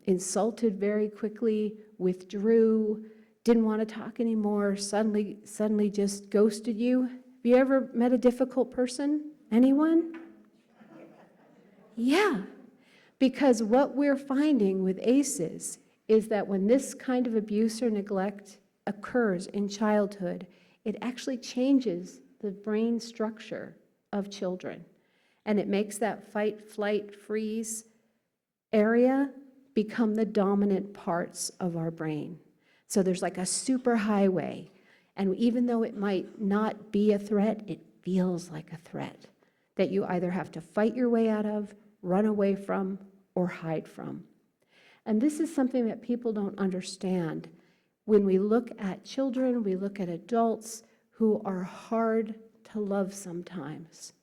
insulted very quickly, withdrew, didn't want to talk anymore, suddenly just ghosted you? Have you ever met a difficult person? Anyone? Yeah, because what we're finding with ACEs is that when this kind of abuse or neglect occurs in childhood, it actually changes the brain structure of children. And it makes that fight, flight, freeze area become the dominant parts of our brain. So there's like a super highway, and even though it might not be a threat, it feels like a threat that you either have to fight your way out of, run away from, or hide from. And this is something that people don't understand. When we look at children, we look at adults who are hard to love sometimes.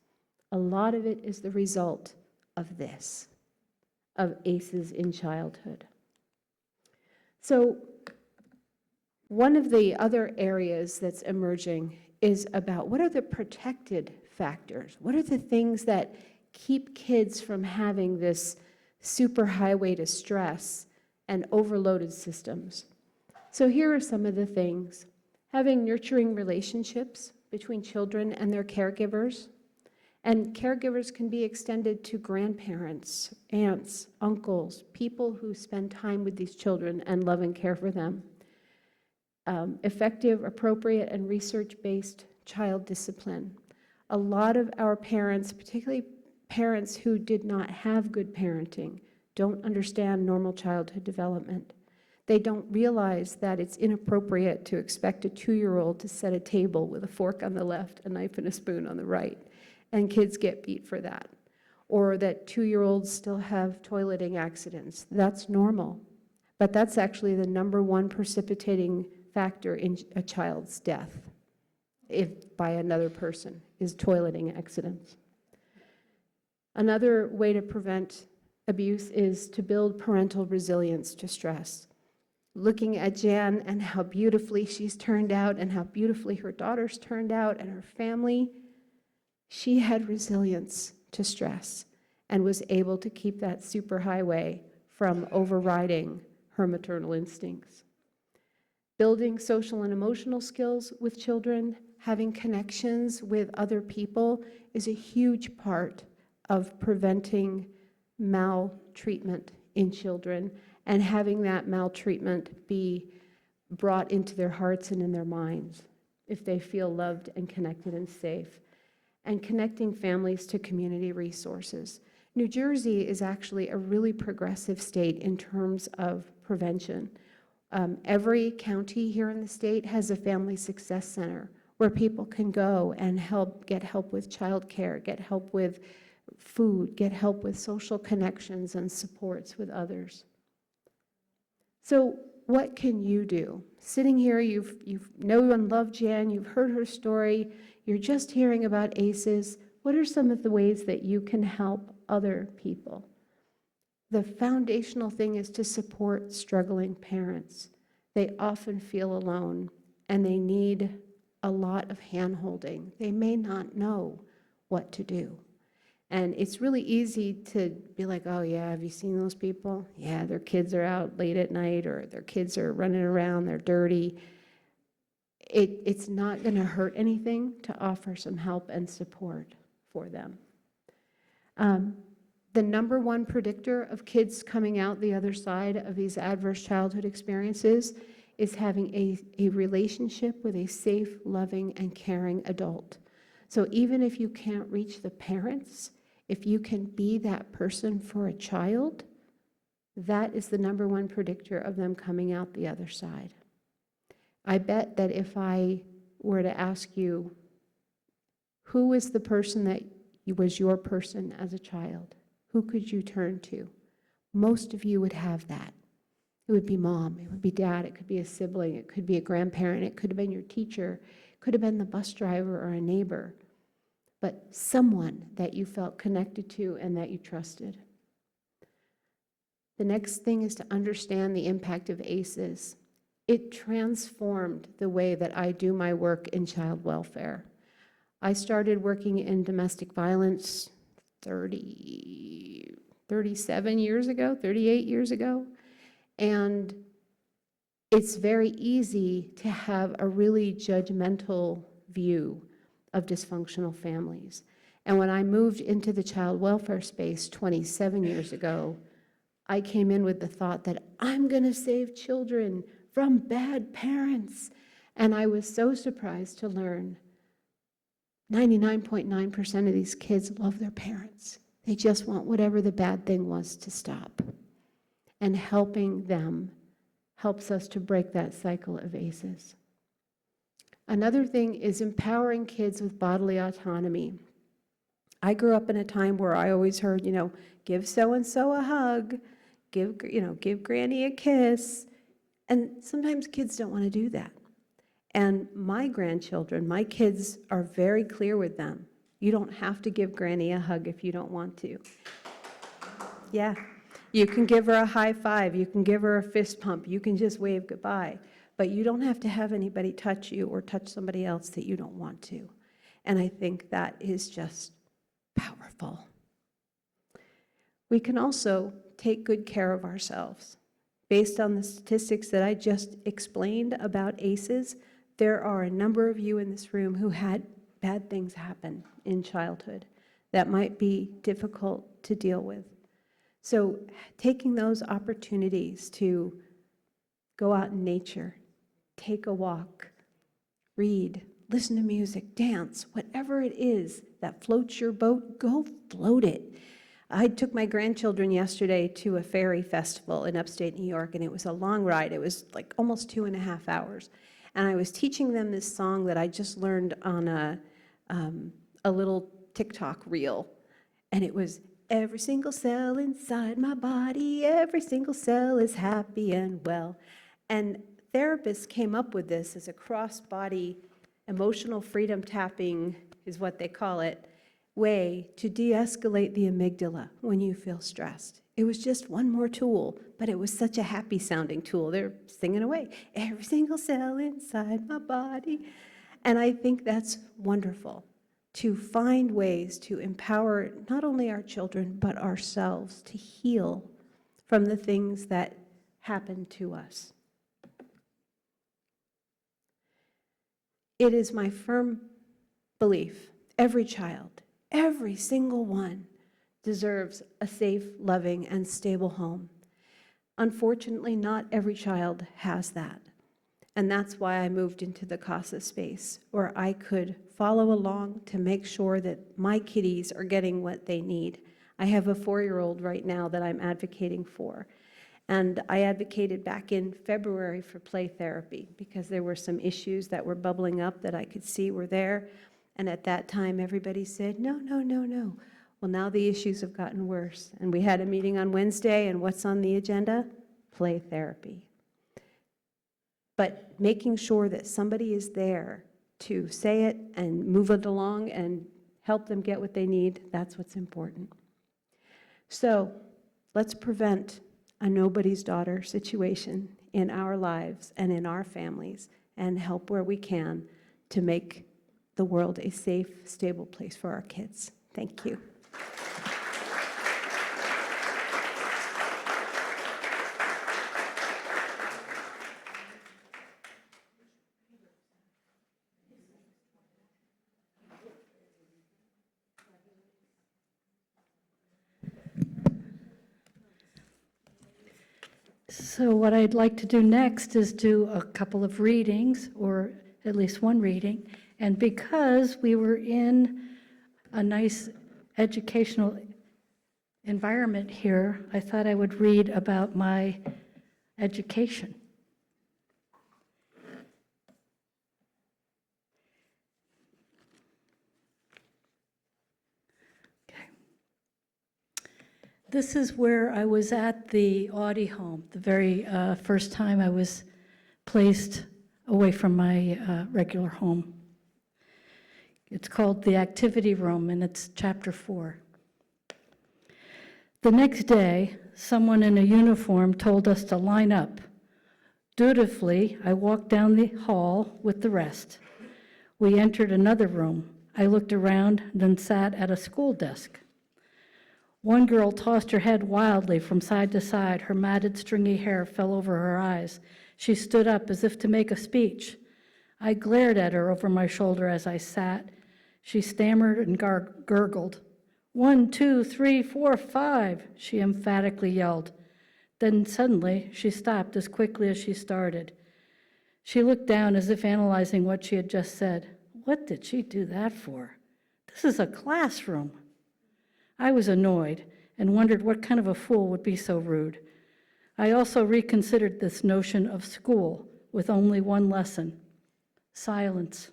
A lot of it is the result of this, of ACEs in childhood. So one of the other areas that's emerging is about what are the protected factors? What are the things that keep kids from having this superhighway to stress and overloaded systems? So here are some of the things. Having nurturing relationships between children and their caregivers. And caregivers can be extended to grandparents, aunts, uncles, people who spend time with these children and love and care for them. Effective, appropriate, and research-based child discipline. A lot of our parents, particularly parents who did not have good parenting, don't understand normal childhood development. They don't realize that it's inappropriate to expect a 2-year-old to set a table with a fork on the left, a knife, and a spoon on the right, and kids get beat for that. Or that 2-year-olds still have toileting accidents. That's normal, but that's actually the #1 precipitating factor in a child's death, if by another person, is toileting accidents. Another way to prevent abuse is to build parental resilience to stress. Looking at Jan and how beautifully she's turned out and how beautifully her daughters turned out and her family, she had resilience to stress and was able to keep that superhighway from overriding her maternal instincts. Building social and emotional skills with children, having connections with other people is a huge part of preventing maltreatment in children and having that maltreatment be brought into their hearts and in their minds if they feel loved and connected and safe. And connecting families to community resources. New Jersey is actually a really progressive state in terms of prevention. Every county here in the state has a family success center where people can go and get help with childcare, get help with food, get help with social connections and supports with others. So what can you do? Sitting here, you know and love Jan, you've heard her story, you're just hearing about ACEs. What are some of the ways that you can help other people? The foundational thing is to support struggling parents. They often feel alone and they need a lot of hand-holding. They may not know what to do. And it's really easy to be like, oh yeah, have you seen those people? Yeah, their kids are out late at night or their kids are running around, they're dirty. It's not going to hurt anything to offer some help and support for them. The #1 predictor of kids coming out the other side of these adverse childhood experiences is having a relationship with a safe, loving, and caring adult. So even if you can't reach the parents, if you can be that person for a child, that is the #1 predictor of them coming out the other side. I bet that if I were to ask you, who is the person that was your person as a child? Who could you turn to? Most of you would have that. It would be mom, it would be dad, it could be a sibling, it could be a grandparent, it could have been your teacher, it could have been the bus driver or a neighbor, but someone that you felt connected to and that you trusted. The next thing is to understand the impact of ACEs. It transformed the way that I do my work in child welfare. I started working in domestic violence 37 years ago, 38 years ago, and it's very easy to have a really judgmental view of dysfunctional families. And when I moved into the child welfare space 27 years ago, I came in with the thought that I'm going to save children from bad parents. And I was so surprised to learn 99.9% of these kids love their parents. They just want whatever the bad thing was to stop. And helping them helps us to break that cycle of ACEs. Another thing is empowering kids with bodily autonomy. I grew up in a time where I always heard, give so-and-so a hug, give Granny a kiss. And sometimes kids don't want to do that. And my grandchildren, my kids are very clear with them. You don't have to give Granny a hug if you don't want to. Yeah. You can give her a high five. You can give her a fist pump. You can just wave goodbye. But you don't have to have anybody touch you or touch somebody else that you don't want to. And I think that is just powerful. We can also take good care of ourselves. Based on the statistics that I just explained about ACEs, there are a number of you in this room who had bad things happen in childhood that might be difficult to deal with. So taking those opportunities to go out in nature, take a walk, read, listen to music, dance, whatever it is that floats your boat, go float it. I took my grandchildren yesterday to a fairy festival in upstate New York, and it was a long ride. It was like almost 2.5 hours. And I was teaching them this song that I just learned on a little TikTok reel. And it was, every single cell inside my body, every single cell is happy and well. And therapists came up with this as a cross-body emotional freedom tapping, is what they call it, way to de-escalate the amygdala when you feel stressed. It was just one more tool, but it was such a happy sounding tool. They're singing away, every single cell inside my body. And I think that's wonderful, to find ways to empower not only our children, but ourselves to heal from the things that happen to us. It is my firm belief, every child, every single one, deserves a safe, loving, and stable home. Unfortunately, not every child has that. And that's why I moved into the CASA space, where I could follow along to make sure that my kiddies are getting what they need. I have a 4-year-old right now that I'm advocating for. And I advocated back in February for play therapy because there were some issues that were bubbling up that I could see were there. And at that time, everybody said, no, no, no, no. Well, now the issues have gotten worse. And we had a meeting on Wednesday, and what's on the agenda? Play therapy. But making sure that somebody is there to say it and move it along and help them get what they need, that's what's important. So let's prevent a nobody's daughter situation in our lives and in our families, and help where we can to make the world a safe, stable place for our kids. Thank you. So what I'd like to do next is do a couple of readings, or at least one reading. And because we were in a nice educational environment here, I thought I would read about my education. Okay. This is where I was at the Audi home, the very first time I was placed away from my regular home. It's called the activity room, and it's chapter 4. The next day, someone in a uniform told us to line up. Dutifully, I walked down the hall with the rest. We entered another room. I looked around, then sat at a school desk. One girl tossed her head wildly from side to side. Her matted, stringy hair fell over her eyes. She stood up as if to make a speech. I glared at her over my shoulder as I sat. She stammered and gurgled. 1, 2, 3, 4, 5, she emphatically yelled. Then suddenly she stopped as quickly as she started. She looked down as if analyzing what she had just said. What did she do that for? This is a classroom. I was annoyed and wondered what kind of a fool would be so rude. I also reconsidered this notion of school with only one lesson: silence.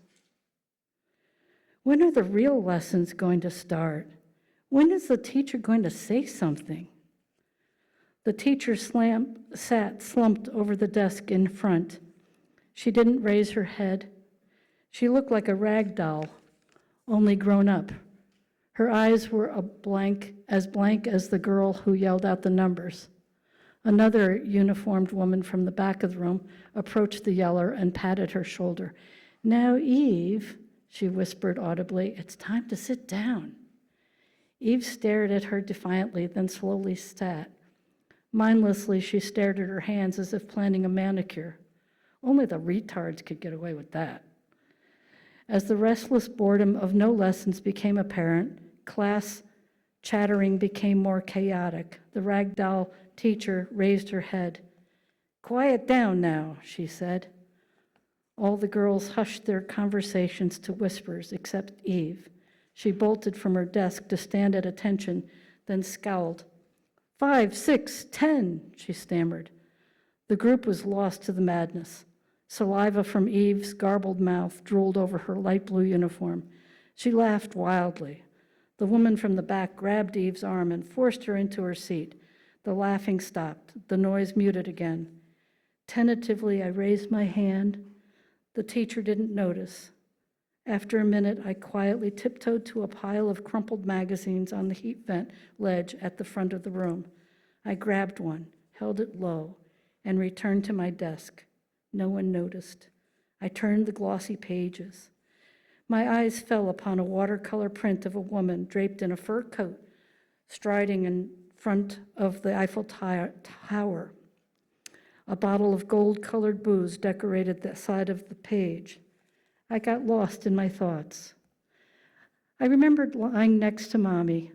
When are the real lessons going to start? When is the teacher going to say something? The teacher sat slumped over the desk in front. She didn't raise her head. She looked like a rag doll, only grown up. Her eyes were blank as the girl who yelled out the numbers. Another uniformed woman from the back of the room approached the yeller and patted her shoulder. "Now, Eve," she whispered audibly, "it's time to sit down." Eve stared at her defiantly, then slowly sat. Mindlessly, she stared at her hands as if planning a manicure. Only the retards could get away with that. As the restless boredom of no lessons became apparent, class chattering became more chaotic. The ragdoll teacher raised her head. "Quiet down now," she said. All the girls hushed their conversations to whispers except Eve. She bolted from her desk to stand at attention, then scowled. 5, 6, 10, she stammered. The group was lost to the madness. Saliva from Eve's garbled mouth drooled over her light blue uniform. She laughed wildly. The woman from the back grabbed Eve's arm and forced her into her seat. The laughing stopped. The noise muted again. Tentatively, I raised my hand. The teacher didn't notice. After a minute, I quietly tiptoed to a pile of crumpled magazines on the heat vent ledge at the front of the room. I grabbed one, held it low, and returned to my desk. No one noticed. I turned the glossy pages. My eyes fell upon a watercolor print of a woman draped in a fur coat, striding in front of the Eiffel Tower. A bottle of gold-colored booze decorated the side of the page. I got lost in my thoughts. I remembered lying next to Mommy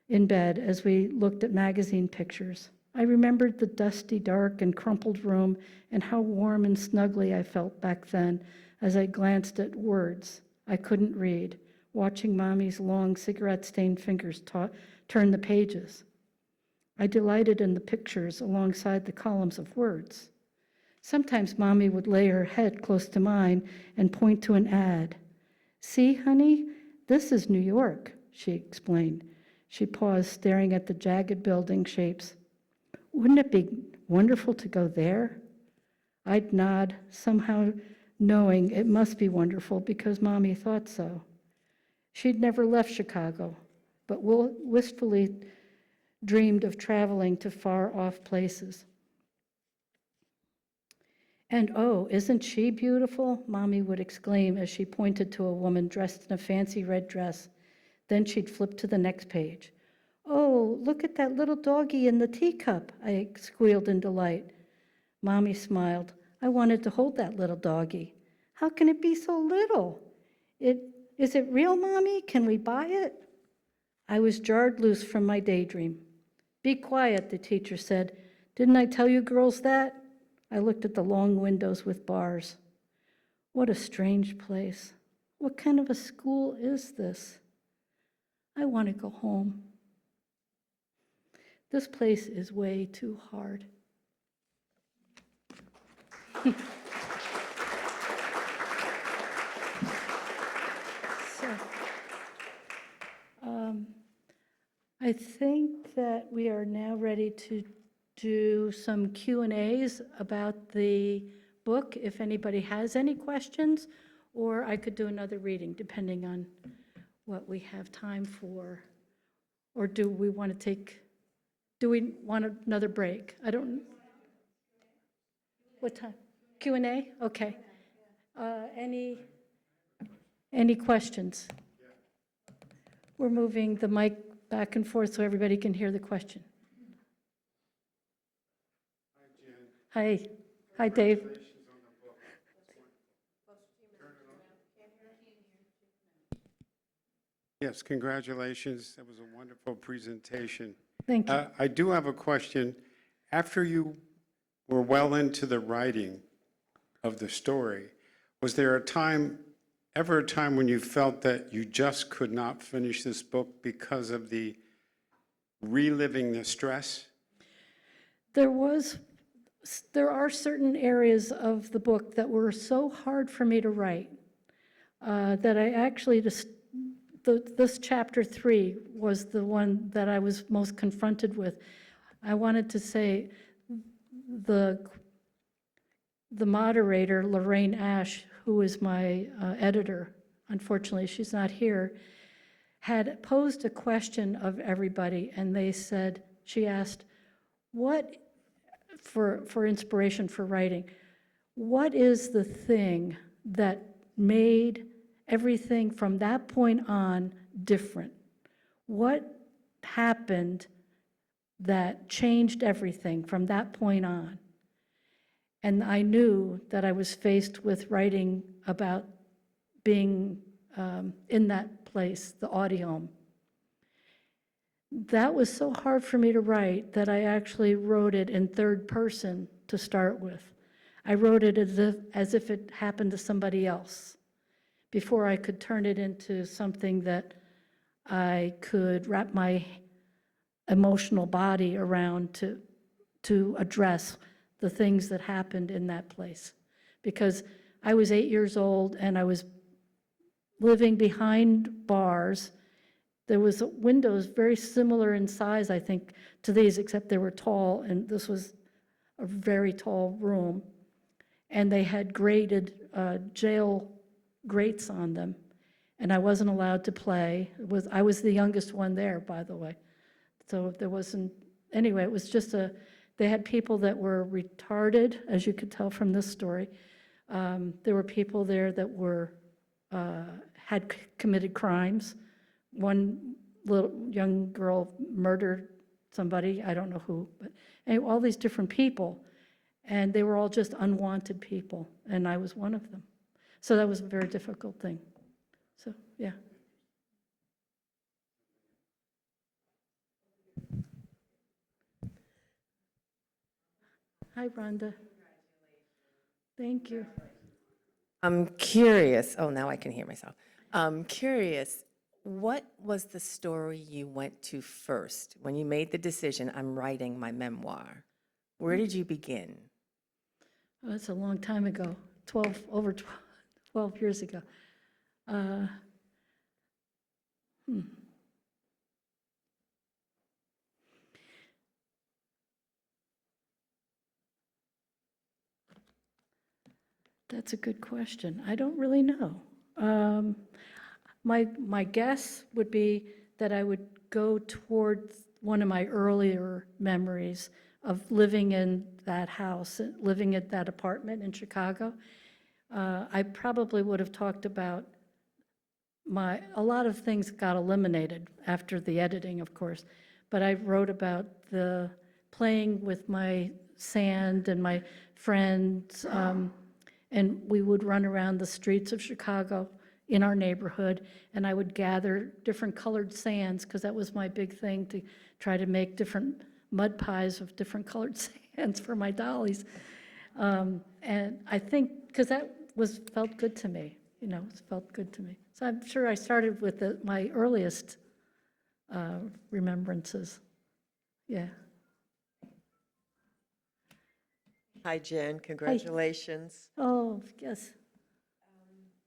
in bed as we looked at magazine pictures. I remembered the dusty, dark, and crumpled room and how warm and snuggly I felt back then as I glanced at words I couldn't read, watching Mommy's long cigarette-stained fingers turn the pages. I delighted in the pictures alongside the columns of words. Sometimes Mommy would lay her head close to mine and point to an ad. "See, honey, this is New York," she explained. She paused, staring at the jagged building shapes. "Wouldn't it be wonderful to go there?" I'd nod, somehow knowing it must be wonderful because Mommy thought so. She'd never left Chicago, but wistfully dreamed of traveling to far-off places. "And oh, isn't she beautiful?" Mommy would exclaim as she pointed to a woman dressed in a fancy red dress. Then she'd flip to the next page. "Oh, look at that little doggie in the teacup," I squealed in delight. Mommy smiled. "I wanted to hold that little doggie." "How can it be so little? Is it real, Mommy? Can we buy it?" I was jarred loose from my daydream. "Be quiet," the teacher said. "Didn't I tell you girls that?" I looked at the long windows with bars. What a strange place. What kind of a school is this? I want to go home. This place is way too hard. I think that we are now ready to do some Q&As about the book, if anybody has any questions, or I could do another reading, depending on what we have time for. Or do we want another break? I don't, what time? Q&A? Okay. Any questions? We're moving the mic back and forth so everybody can hear the question. Hi, Jen. Hi, Dave. Yes, congratulations. That was a wonderful presentation. Thank you. I do have a question. After you were well into the writing of the story, was there a time ever a time when you felt that you just could not finish this book because of the reliving the stress? There are certain areas of the book that were so hard for me to write that I actually just, this chapter 3 was the one that I was most confronted with. I wanted to say the moderator, Lorraine Ash, who is my editor, unfortunately she's not here, had posed a question of everybody, and they said, she asked, what, for inspiration for writing, what is the thing that made everything from that point on different? What happened that changed everything from that point on? And I knew that I was faced with writing about being in that place, the Audihome. That was so hard for me to write that I actually wrote it in third person to start with. I wrote it as if it happened to somebody else before I could turn it into something that I could wrap my emotional body around to address the things that happened in that place. Because I was 8 years old and I was living behind bars. There was windows very similar in size, I think, to these, except they were tall, and this was a very tall room. And they had grated jail grates on them, and I wasn't allowed to play. I was the youngest one there, by the way. So there wasn't, anyway, it was just they had people that were retarded, as you could tell from this story. There were people there that had committed crimes. One little young girl murdered somebody, I don't know who, but anyway, all these different people, and they were all just unwanted people, and I was one of them. So that was a very difficult thing. So, yeah. Hi, Rhonda. Thank you. I'm curious, oh, now I can hear myself. I'm curious, what was the story you went to first when you made the decision, I'm writing my memoir? Where did you begin? Oh, that's a long time ago, over 12 years ago. That's a good question. I don't really know. My guess would be that I would go towards one of my earlier memories of living in that house, living at that apartment in Chicago. I probably would have talked about a lot of things got eliminated after the editing, of course, but I wrote about the playing with my sand and my friends, and we would run around the streets of Chicago in our neighborhood, and I would gather different colored sands, because that was my big thing, to try to make different mud pies of different colored sands for my dollies. And I think, because that felt good to me, it felt good to me. So I'm sure I started with my earliest remembrances. Yeah. Hi, Jen. Congratulations. Oh, yes.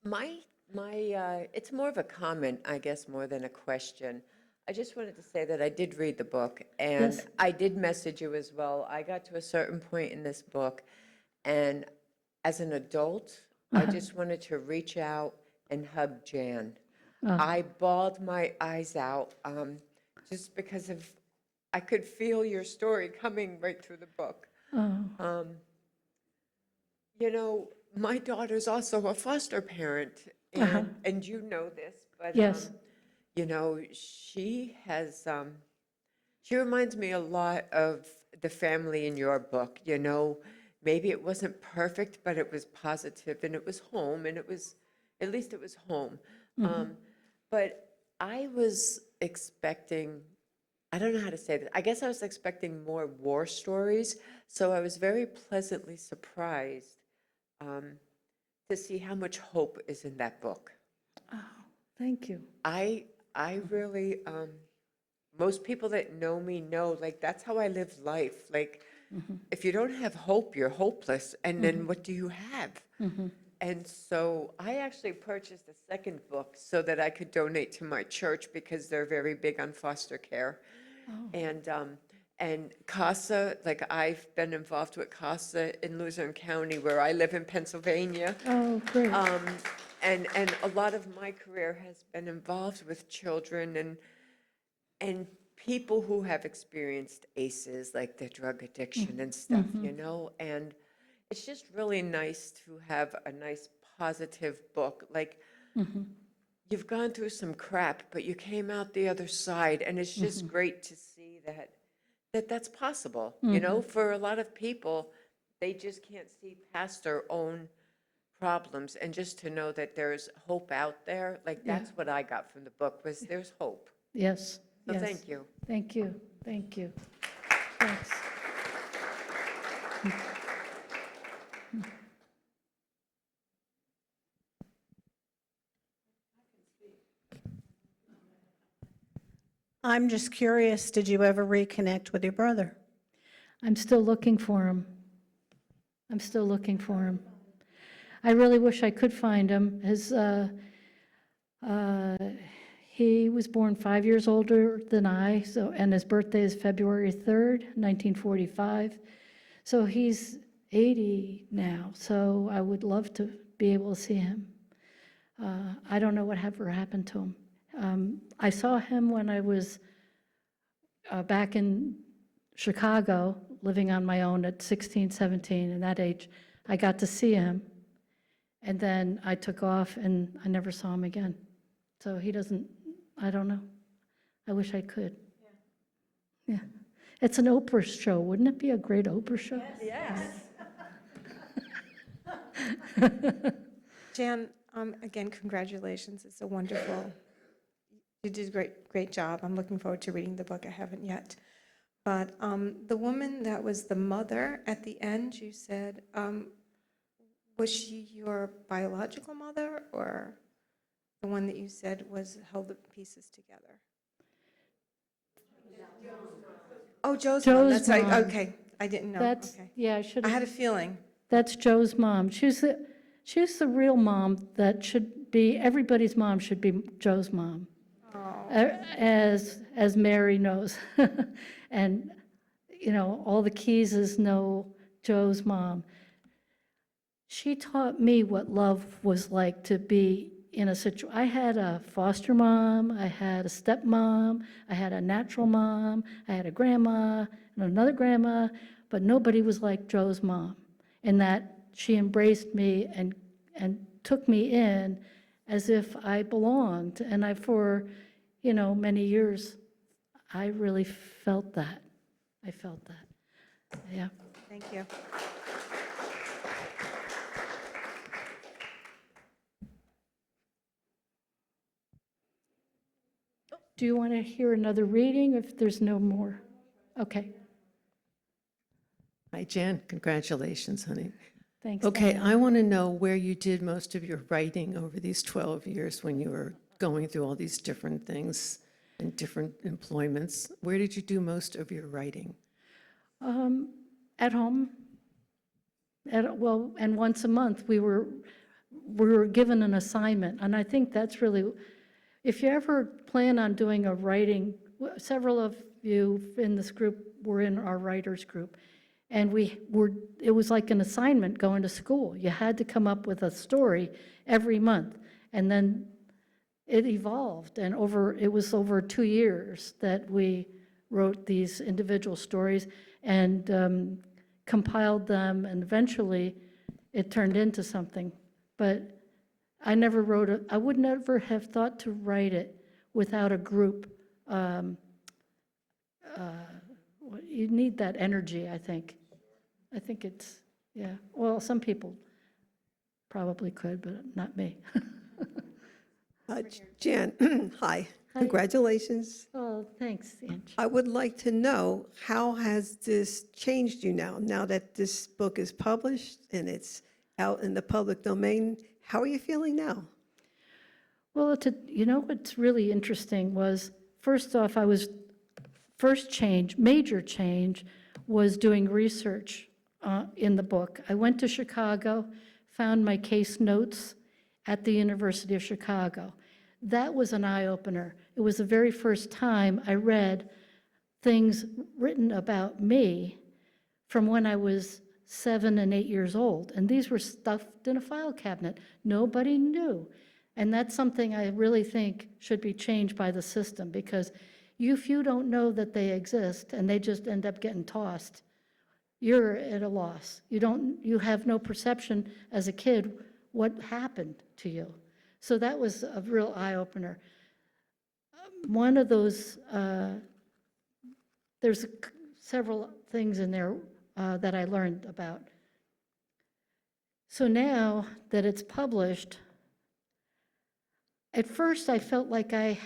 It's more of a comment, I guess, more than a question. I just wanted to say that I did read the book, and Yes. I did message you as well. I got to a certain point in this book, and as an adult, I just wanted to reach out and hug Jan. I bawled my eyes out just because I could feel your story coming right through the book. My daughter's also a foster parent, and you know this, but Yes. she has, she reminds me a lot of the family in your book. Maybe it wasn't perfect, but it was positive, and it was home, and at least it was home. But I was expecting, I don't know how to say this, I guess I was expecting more war stories, so I was very pleasantly surprised to see how much hope is in that book. Thank you. I really, most people that know me know, like, that's how I live life. Like, if you don't have hope, you're hopeless. And then what do you have? And so I actually purchased a second book so that I could donate to my church because they're very big on foster care. And CASA, like, I've been involved with CASA in Luzerne County, where I live in Pennsylvania. Oh, great. And a lot of my career has been involved with children and people who have experienced ACEs, like the drug addiction and stuff, you know? And it's just really nice to have a nice positive book. Like, you've gone through some crap, but you came out the other side, and it's just great to see that's possible. You know, for a lot of people, they just can't see past their own problems, and just to know that there's hope out there, like, that's what I got from the book, was there's hope. Yes, So yes. thank you. Thank you, thank you. Thanks. I'm just curious, did you ever reconnect with your brother? I'm still looking for him. I'm still looking for him. I really wish I could find him. He was born 5 years older than I, and his birthday is February 3rd, 1945. So he's 80 now, so I would love to be able to see him. I don't know what ever happened to him. I saw him when I was back in Chicago, living on my own at 16, 17, and that age. I got to see him, and then I took off, and I never saw him again. So he doesn't, I don't know. I wish I could. Yeah. It's an Oprah show. Wouldn't it be a great Oprah show? Yes. Jan, again, congratulations. It's a wonderful, you did a great job. I'm looking forward to reading the book. I haven't yet. But the woman that was the mother at the end, you said, was she your biological mother, or the one that you said held the pieces together? Oh, Joe's mom. Joe's That's right. mom. Okay, I didn't know. That's, Okay. yeah, I should I have. had a feeling. That's Joe's mom. She's the real mom that should be, everybody's mom should be Joe's mom. As Mary knows. And, you know, all the Keyes know Joe's mom. She taught me what love was like to be in a situation. I had a foster mom, I had a stepmom, I had a natural mom, I had a grandma and another grandma, but nobody was like Joe's mom, in that she embraced me and took me in as if I belonged. And for, you know, many years, I really felt that. I felt that. Yeah. Thank you. Do you want to hear another reading if there's no more? Okay, Hi, Jan. Congratulations, honey. thanks. Okay, Diane. I want to know where you did most of your writing over these 12 years when you were going through all these different things and different employments. Where did you do most of your writing? At home. And once a month, we were given an assignment, and I think that's really, if you ever plan on doing a writing, several of you in this group were in our writers group, and it was like an assignment going to school. You had to come up with a story every month, and then it evolved, and it was over 2 years that we wrote these individual stories and compiled them, and eventually it turned into something. But I never wrote it, I would never have thought to write it without a group. You need that energy, I think. I think it's, yeah. Well, some people probably could, but not me. Jan, hi. Hi. Congratulations. Oh, thanks, Ange. I would like to know, how has this changed you now that this book is published and it's out in the public domain? How are you feeling now? Well, what's really interesting was, first off, major change was doing research in the book. I went to Chicago, found my case notes at the University of Chicago. That was an eye-opener. It was the very first time I read things written about me from when I was 7 and 8 years old. And these were stuffed in a file cabinet. Nobody knew. And that's something I really think should be changed by the system, because if you don't know that they exist and they just end up getting tossed, you're at a loss. You have no perception as a kid what happened to you. So that was a real eye-opener. One of those, there's several things in there that I learned about. So now that it's published, at first I felt like I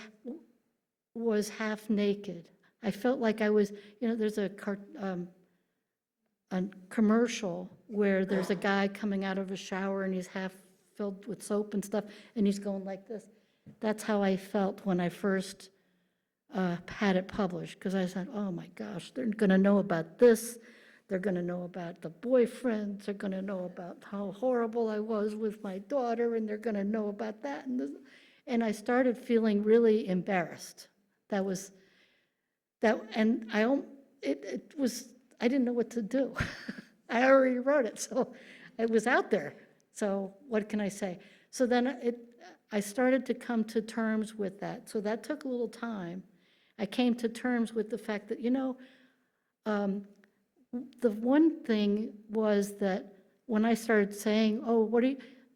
was half naked. I felt like I was, there's a commercial where there's a guy coming out of a shower and he's half filled with soap and stuff, and he's going like this. That's how I felt when I first had it published, because I said, oh my gosh, they're going to know about this. They're going to know about the boyfriends. They're going to know about how horrible I was with my daughter, and they're going to know about that. And I started feeling really embarrassed. That was, and it was, I didn't know what to do. I already wrote it, so it was out there. So what can I say? So then I started to come to terms with that. So that took a little time. I came to terms with the fact that, the one thing was that when I started saying, oh,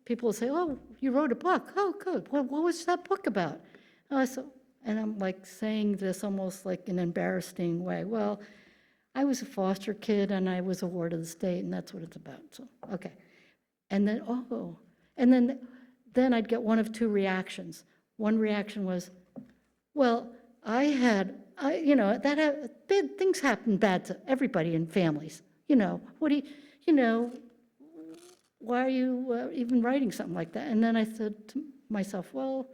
people would say, oh, you wrote a book. Oh, good. What was that book about? And I'm like saying this almost like an embarrassing way. Well, I was a foster kid and I was a ward of the state, and that's what it's about. So, okay. And then, then I'd get one of two reactions. One reaction was, well, bad things happen bad to everybody in families. Why are you even writing something like that? And then I said to myself, well,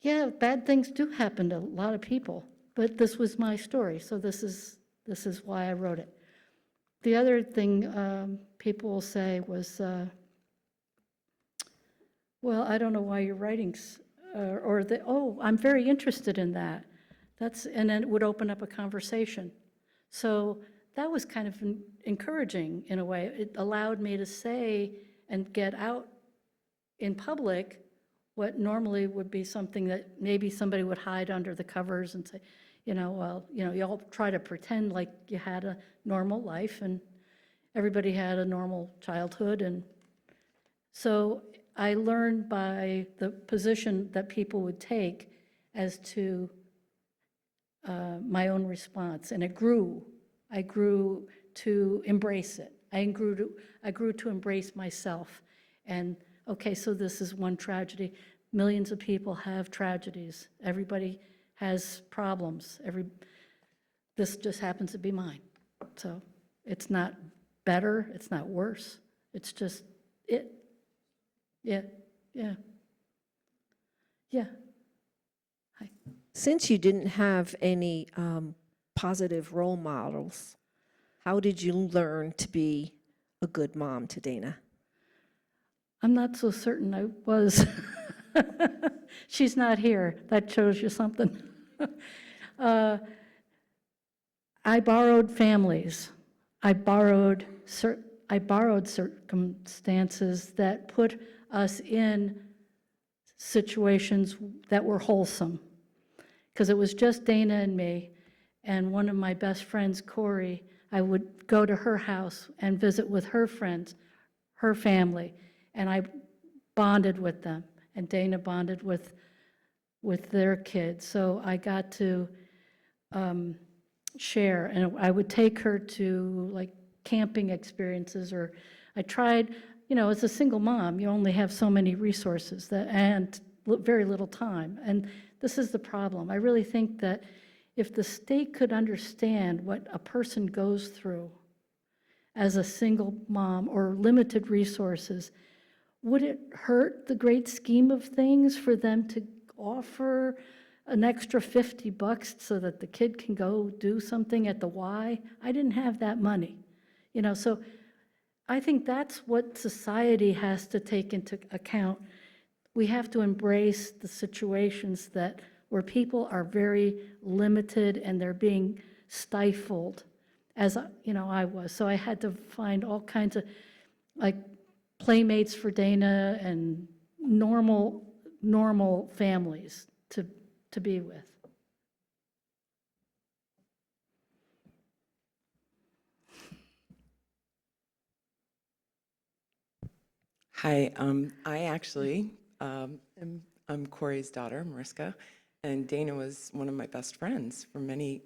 yeah, bad things do happen to a lot of people, but this was my story, so this is why I wrote it. The other thing people will say was, well, I don't know why you're writing, I'm very interested in that. And then it would open up a conversation. So that was kind of encouraging in a way. It allowed me to say and get out in public what normally would be something that maybe somebody would hide under the covers and say, you all try to pretend like you had a normal life and everybody had a normal childhood. And so I learned by the position that people would take as to my own response, and it grew. I grew to embrace it. I grew to embrace myself. And okay, so this is one tragedy. Millions of people have tragedies. Everybody has problems. This just happens to be mine. So it's not better, it's not worse. It's just it. Yeah. Hi. Since you didn't have any positive role models, how did you learn to be a good mom to Dana? I'm not so certain I was. She's not here. That shows you something. I borrowed families. I borrowed circumstances that put us in situations that were wholesome. Because it was just Dana and me, and one of my best friends, Corey, I would go to her house and visit with her friends, her family, and I bonded with them, and Dana bonded with their kids. So I got to share, and I would take her to like camping experiences, or I tried, as a single mom, you only have so many resources and very little time. And this is the problem. I really think that if the state could understand what a person goes through as a single mom or limited resources, would it hurt the great scheme of things for them to offer an extra $50 so that the kid can go do something at the Y? I didn't have that money, so I think that's what society has to take into account. We have to embrace the situations where people are very limited and they're being stifled, as I was. So I had to find all kinds of, like, playmates for Dana and normal families to be with. Hi, I actually I'm Corey's daughter, Mariska, and Dana was one of my best friends for many,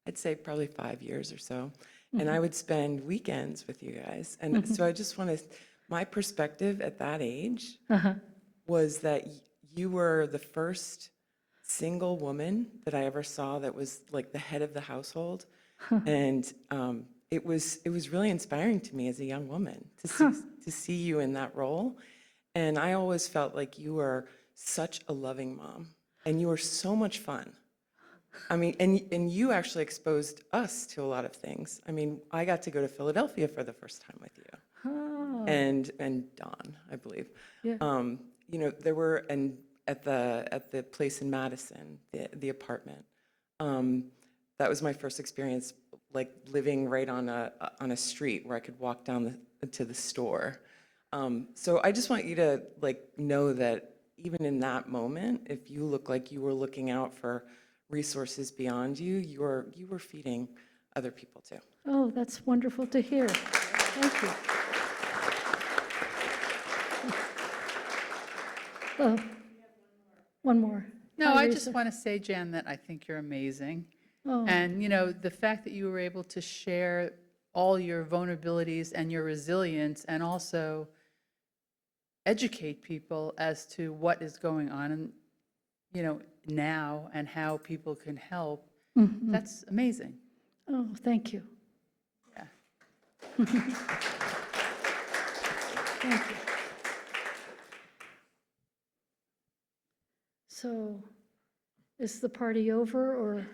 I'd say probably 5 years or so. And I would spend weekends with you guys. And so I just want to, my perspective at that age was that you were the first single woman that I ever saw that was like the head of the household. And it was really inspiring to me as a young woman to see you in that role. And I always felt like you were such a loving mom, and you were so much fun. I mean, and you actually exposed us to a lot of things. I mean, I got to go to Philadelphia for the first time with you, and Dawn, I believe. Yeah. There were, and at the place in Madison, the apartment. That was my first experience, like living right on a street where I could walk down to the store. So I just want you to know that even in that moment, if you look like you were looking out for resources beyond you, you were feeding other people too. Oh, that's wonderful to hear. Thank you. Oh, one more. No, Hi, I Risa. just want to say, Jan, that I think you're amazing. Oh. And, the fact that you were able to share all your vulnerabilities and your resilience, and also educate people as to what is going on and, now, and how people can help, that's amazing. Oh, thank you. Yeah. Thank you. So, is the party over, or?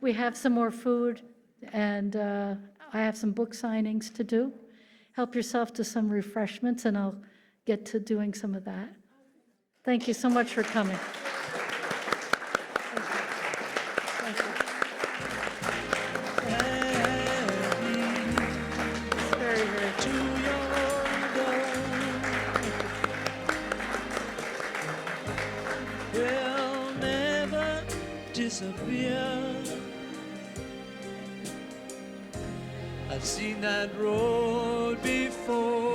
We have some more food, and I have some book signings to do. Help yourself to some refreshments, and I'll get to doing some of that. Thank you so much for coming. Thank you. Very, very will never disappear. I've seen that road before.